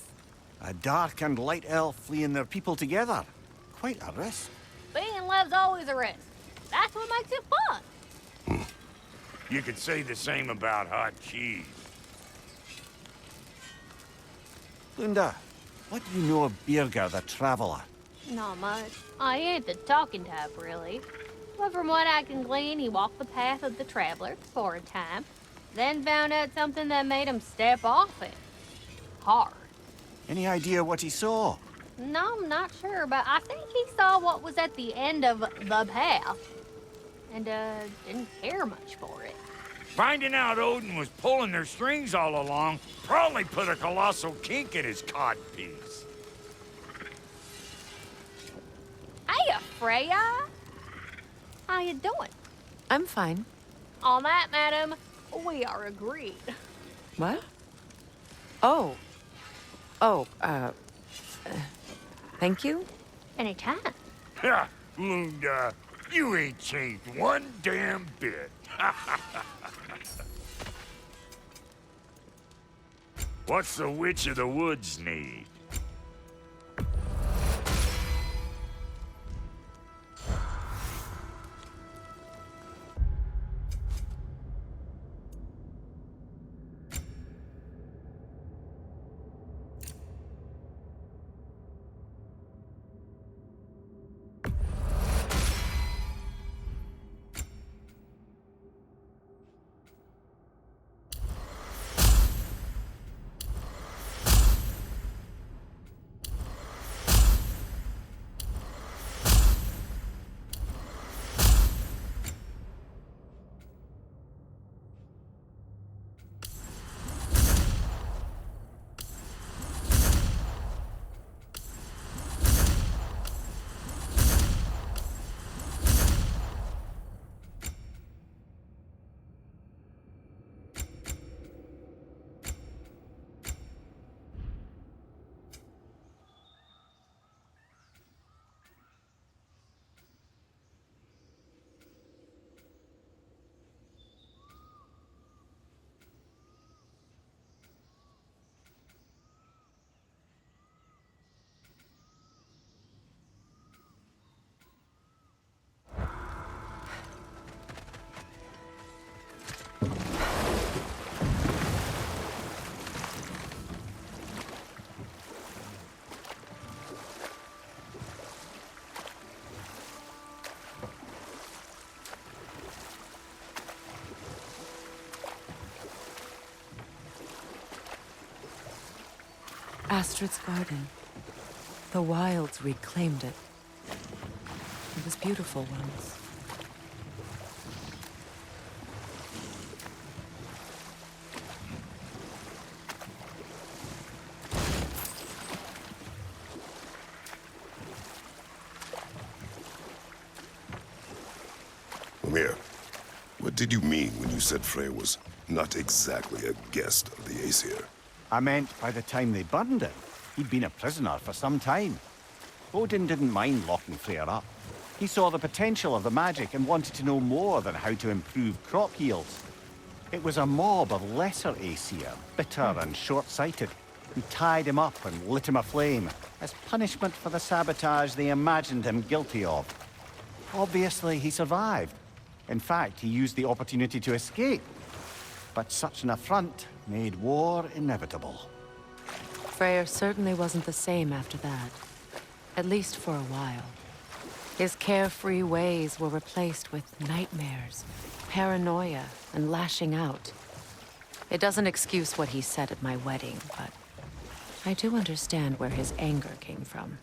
C: A dark and light elf fleeing their people together. Quite a risk.
G: Being in love's always a risk. That's what makes it fun.
H: You could say the same about hot cheese.
C: Lunda, what do you know of Birger the Traveler?
G: Not much. I ain't the talking type, really. But from what I can glean, he walked the path of the traveler for a time, then found out something that made him step off it. Hard.
C: Any idea what he saw?
G: No, I'm not sure, but I think he saw what was at the end of the path. And, didn't care much for it.
H: Finding out Odin was pulling their strings all along probably put a colossal kink in his codpiece.
G: Hey, Freya! How you doing?
A: I'm fine.
G: On that, madam, we are agreed.
A: What? Oh. Oh, thank you?
G: Anytime.
H: Ha! Lunda, you ain't changed one damn bit. What's the Witch of the Woods need?
A: Astrid's garden. The wilds reclaimed it. It was beautiful once.
B: Normir, what did you mean when you said Freya was not exactly a guest of the Aesir?
C: I meant by the time they burned it, he'd been a prisoner for some time. Odin didn't mind locking Freya up. He saw the potential of the magic and wanted to know more than how to improve crop yields. It was a mob of lesser Aesir, bitter and short-sighted, who tied him up and lit him aflame as punishment for the sabotage they imagined him guilty of. Obviously, he survived. In fact, he used the opportunity to escape. But such an affront made war inevitable.
A: Freyr certainly wasn't the same after that. At least for a while. His carefree ways were replaced with nightmares, paranoia, and lashing out. It doesn't excuse what he said at my wedding, but I do understand where his anger came from.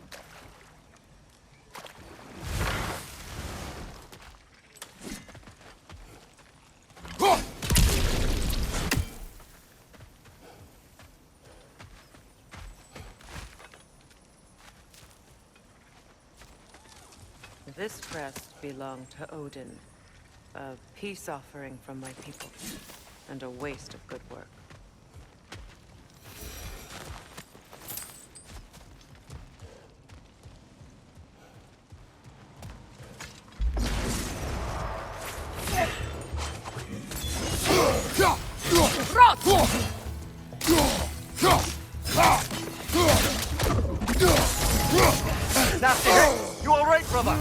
A: This crest belonged to Odin, a peace offering from my people, and a waste of good work.
C: Nasty! You all right, brother?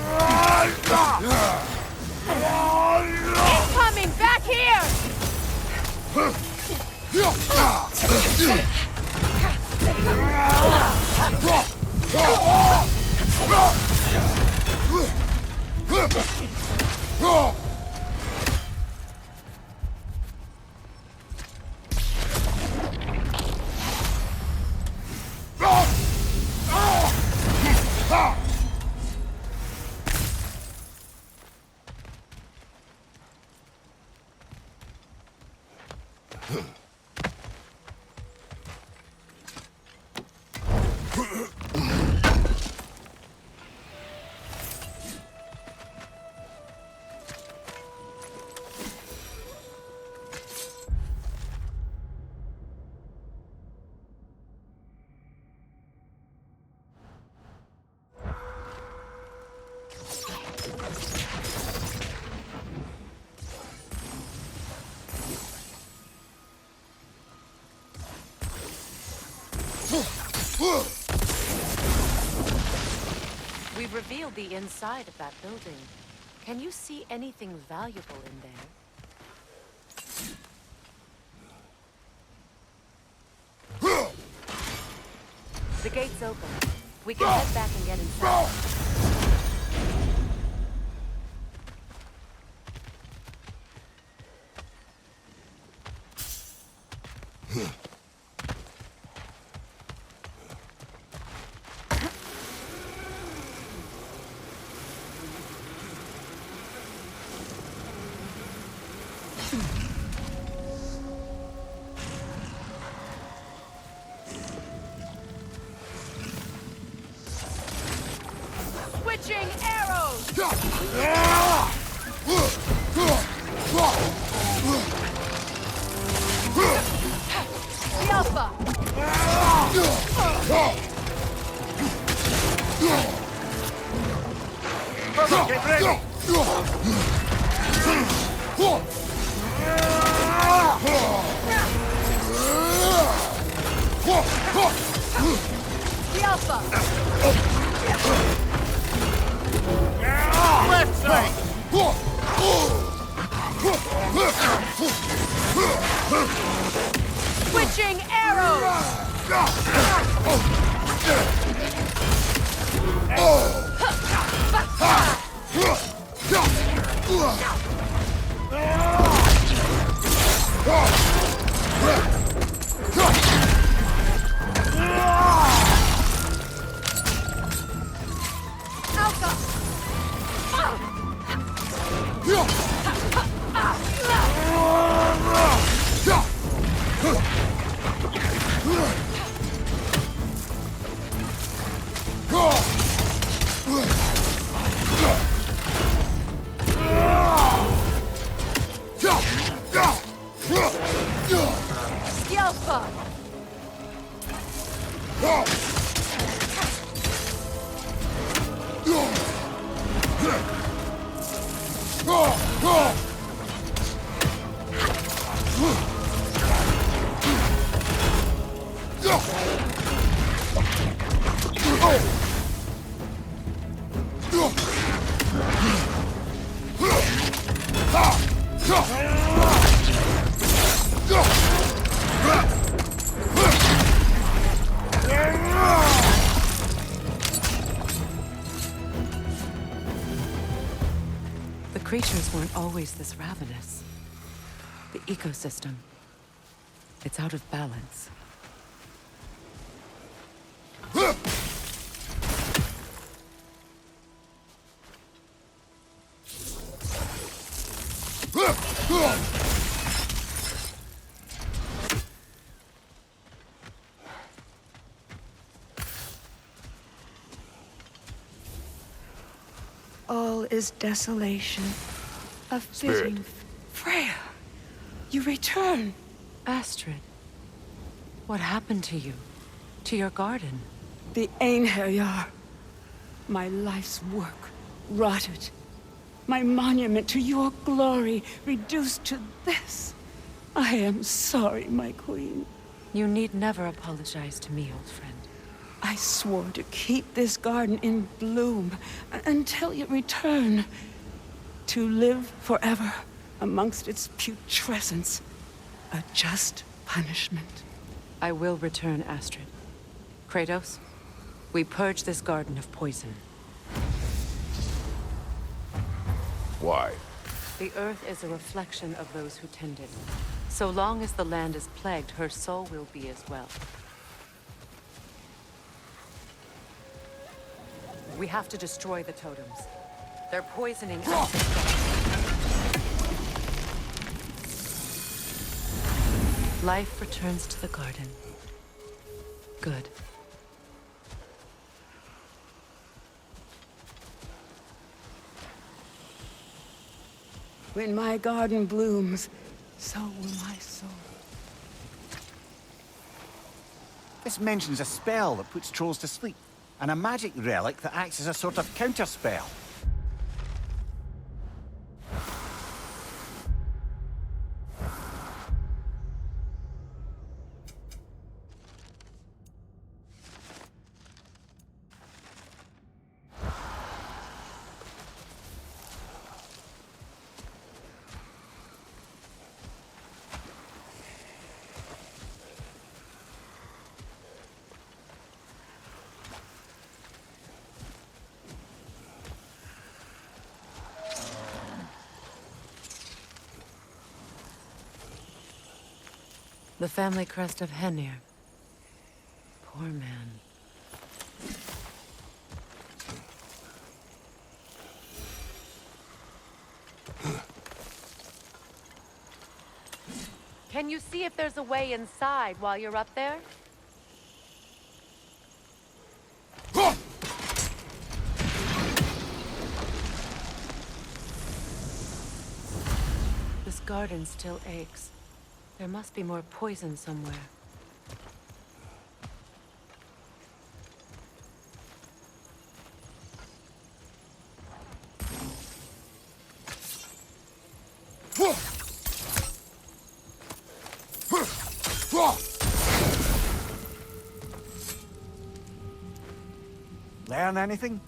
D: Coming back here!
A: We've revealed the inside of that building. Can you see anything valuable in there? The gate's open. We can head back and get inside.
D: Switching arrows! Yalpa!
C: Brother, get ready!
D: Yalpa!
C: Left side!
D: Switching arrows!
A: The creatures weren't always this ravenous. The ecosystem, it's out of balance.
E: All is desolation. A fitting... Freya! You return!
A: Astrid, what happened to you? To your garden?
E: The Einherjar. My life's work, rotted. My monument to your glory, reduced to this. I am sorry, my queen.
A: You need never apologize to me, old friend.
E: I swore to keep this garden in bloom until you return. To live forever amongst its putrescence. A just punishment.
A: I will return, Astrid. Kratos, we purge this garden of poison.
B: Why?
A: The earth is a reflection of those who tend it. So long as the land is plagued, her soul will be as well. We have to destroy the totems. They're poisoning us. Life returns to the garden. Good.
E: When my garden blooms, so will my soul.
C: This mentions a spell that puts trolls to sleep, and a magic relic that acts as a sort of counterspell.
A: The family crest of Henir. Poor man.
D: Can you see if there's a way inside while you're up there?
A: This garden still aches. There must be more poison somewhere.
C: Learn anything?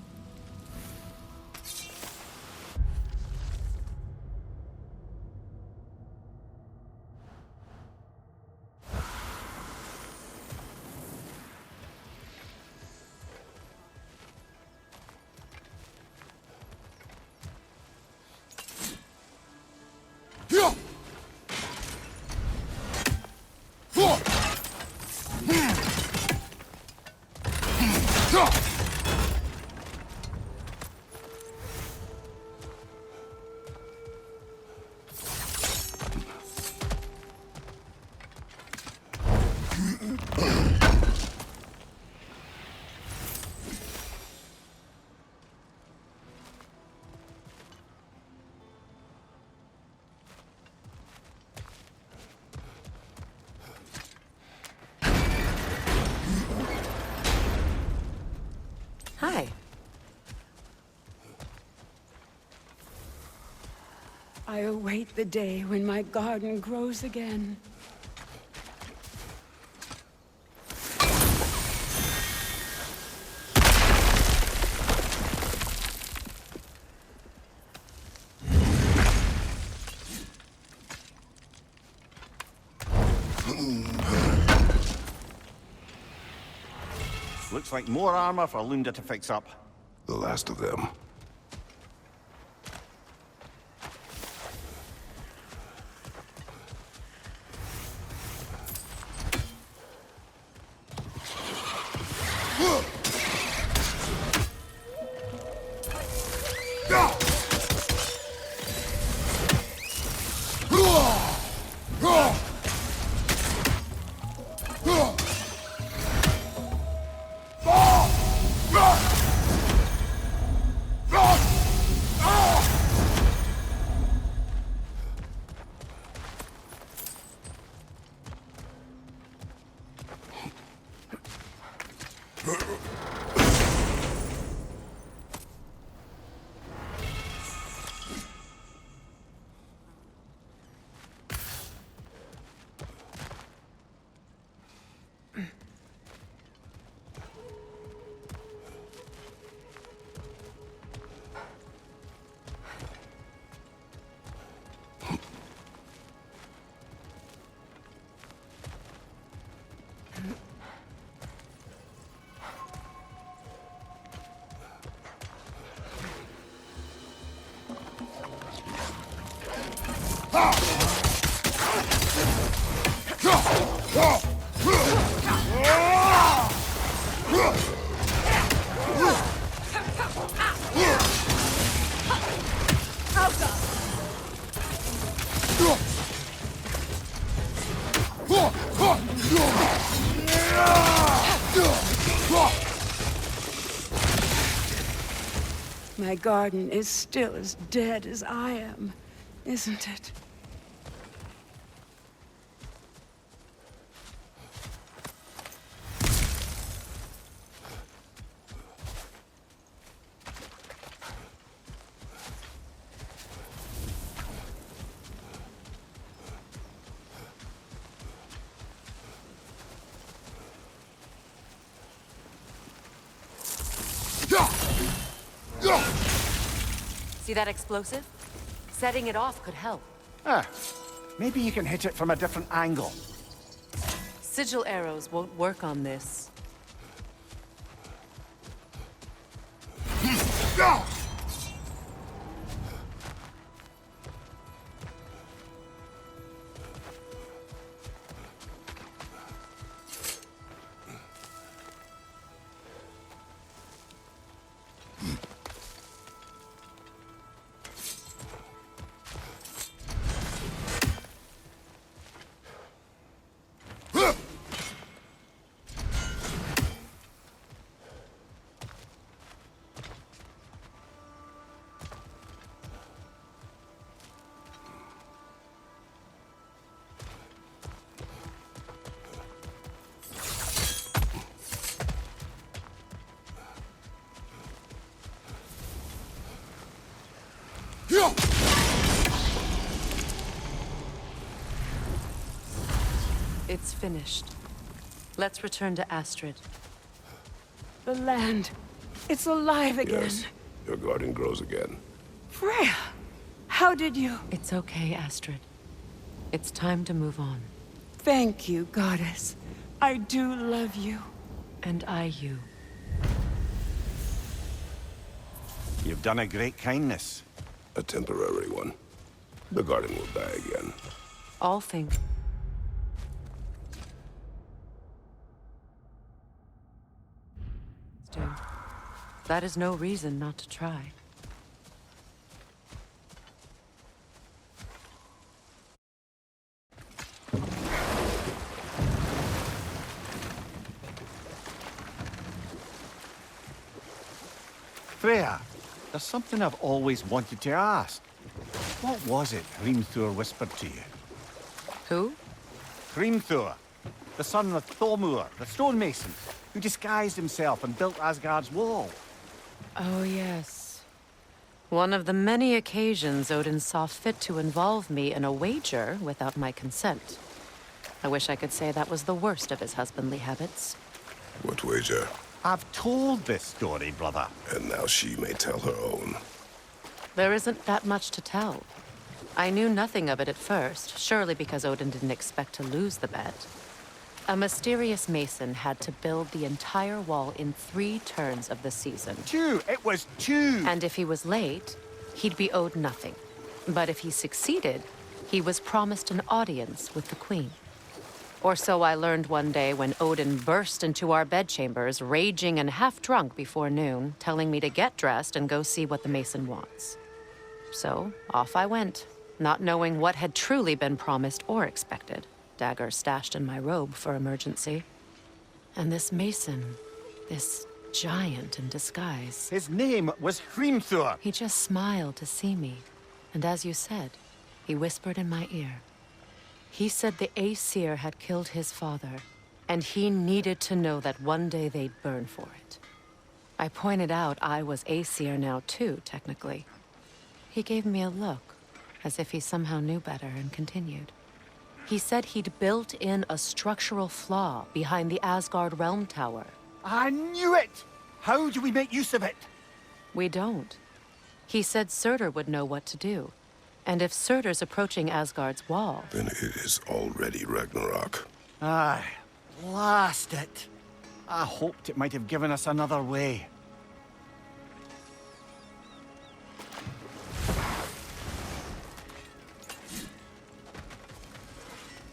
E: I await the day when my garden grows again.
C: Looks like more armor for Lunda to fix up.
B: The last of them.
E: My garden is still as dead as I am, isn't it?
A: See that explosive? Setting it off could help.
C: Ah, maybe you can hit it from a different angle.
A: Sigil arrows won't work on this. It's finished. Let's return to Astrid.
E: The land. It's alive again.
B: Yes, your garden grows again.
E: Freya! How did you...
A: It's okay, Astrid. It's time to move on.
E: Thank you, goddess. I do love you.
A: And I you.
C: You've done a great kindness.
B: A temporary one. The garden will die again.
A: All think. That is no reason not to try.
C: Freya, there's something I've always wanted to ask. What was it Hrimthur whispered to you?
A: Who?
C: Hrimthur, the son of Thormur, the stonemason, who disguised himself and built Asgard's wall.
A: Oh, yes. One of the many occasions Odin saw fit to involve me in a wager without my consent. I wish I could say that was the worst of his husbandly habits.
B: What wager?
C: I've told this story, brother.
B: And now she may tell her own.
A: There isn't that much to tell. I knew nothing of it at first, surely because Odin didn't expect to lose the bet. A mysterious mason had to build the entire wall in 3 turns of the season.
C: 2! It was 2!
A: And if he was late, he'd be owed nothing. But if he succeeded, he was promised an audience with the queen. Or so I learned one day when Odin burst into our bedchambers, raging and half-drunk before noon, telling me to get dressed and go see what the mason wants. So, off I went, not knowing what had truly been promised or expected. Dagger stashed in my robe for emergency. And this mason, this giant in disguise.
C: His name was Hrimthur.
A: He just smiled to see me. And as you said, he whispered in my ear. He said the Aesir had killed his father, and he needed to know that one day they'd burn for it. I pointed out I was Aesir now too, technically. He gave me a look, as if he somehow knew better, and continued. He said he'd built in a structural flaw behind the Asgard Realm Tower.
C: I knew it! How do we make use of it?
A: We don't. He said Surtur would know what to do. And if Surtur's approaching Asgard's wall...
B: Then it is already Ragnarok.
C: Aye, blast it. I hoped it might have given us another way.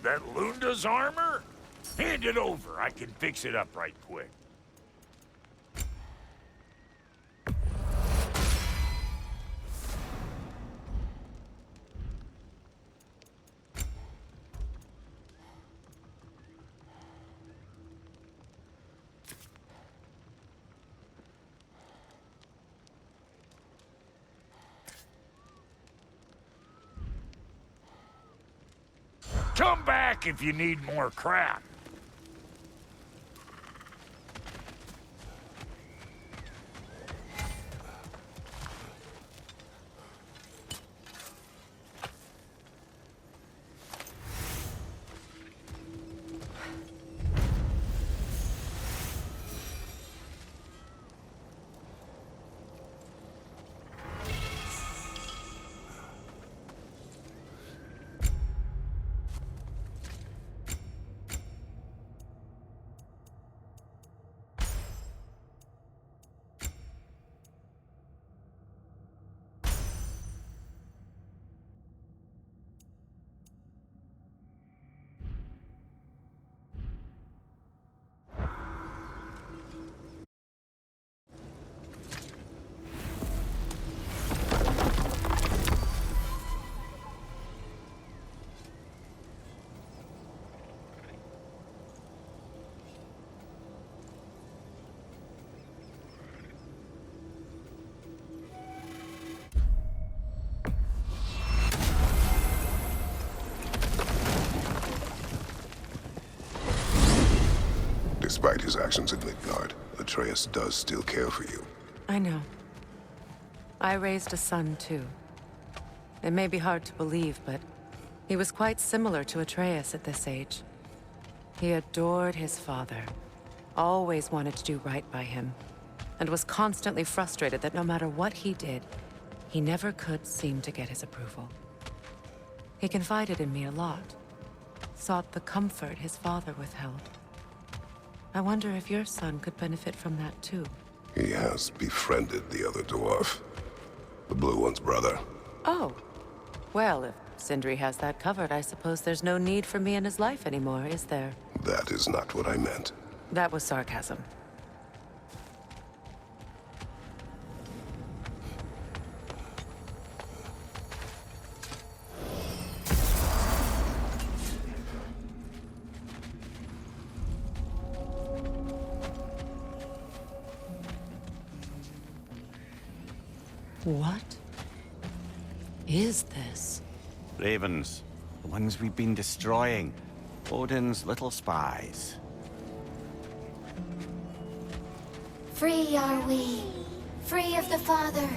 H: That Lunda's armor? Hand it over. I can fix it up right quick. Come back if you need more crap.
B: Despite his actions in Midgard, Atreus does still care for you.
A: I know. I raised a son, too. It may be hard to believe, but he was quite similar to Atreus at this age. He adored his father, always wanted to do right by him, and was constantly frustrated that no matter what he did, he never could seem to get his approval. He confided in me a lot, sought the comfort his father withheld. I wonder if your son could benefit from that, too.
B: He has befriended the other dwarf. The blue one's brother.
A: Oh. Well, if Sindri has that covered, I suppose there's no need for me in his life anymore, is there?
B: That is not what I meant.
A: That was sarcasm. What is this?
C: Ravens. The ones we've been destroying. Odin's little spies.
F: Free are we,
J: Free of the Father,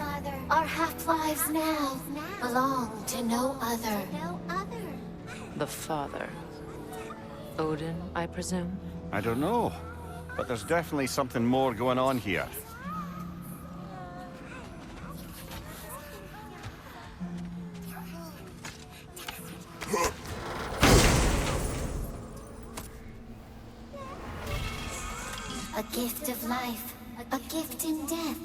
J: our half-lives now belong to no other.
A: The father. Odin, I presume?
C: I don't know, but there's definitely something more going on here.
J: A gift of life, a gift in death,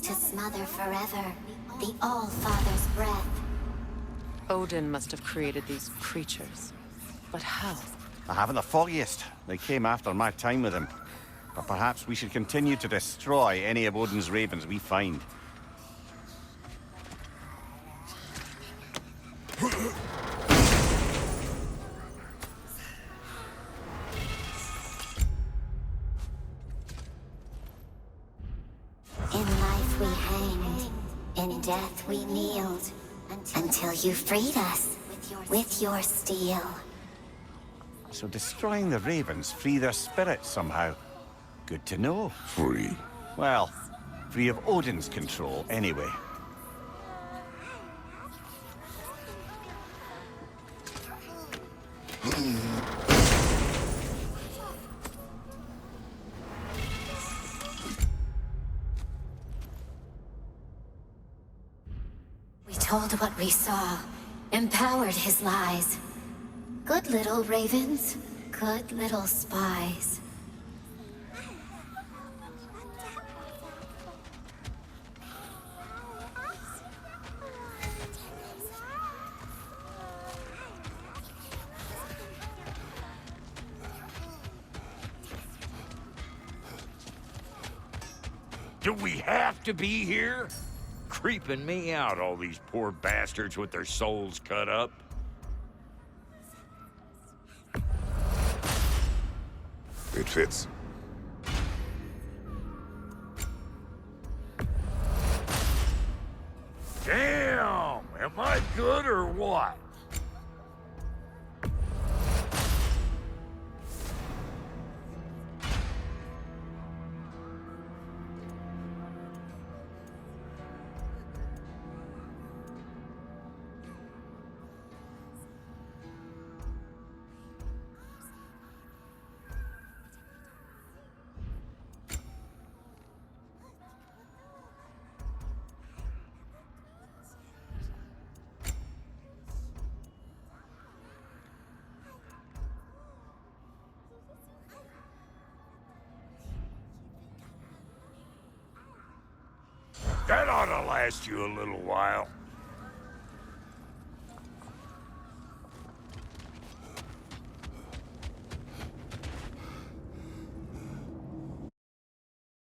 J: to smother forever the All-Father's breath.
A: Odin must have created these creatures. But how?
C: I haven't the foggiest. They came after my time with him. But perhaps we should continue to destroy any of Odin's ravens we find.
J: In life we hanged, in death we kneeled, until you freed us with your steel.
C: So destroying the ravens free their spirits somehow. Good to know.
B: Free.
C: Well, free of Odin's control anyway.
J: We told what we saw, empowered his lies. Good little ravens, good little spies.
H: Do we have to be here? Creeping me out, all these poor bastards with their souls cut up.
B: It fits.
H: Damn! Am I good or what? That ought to last you a little while.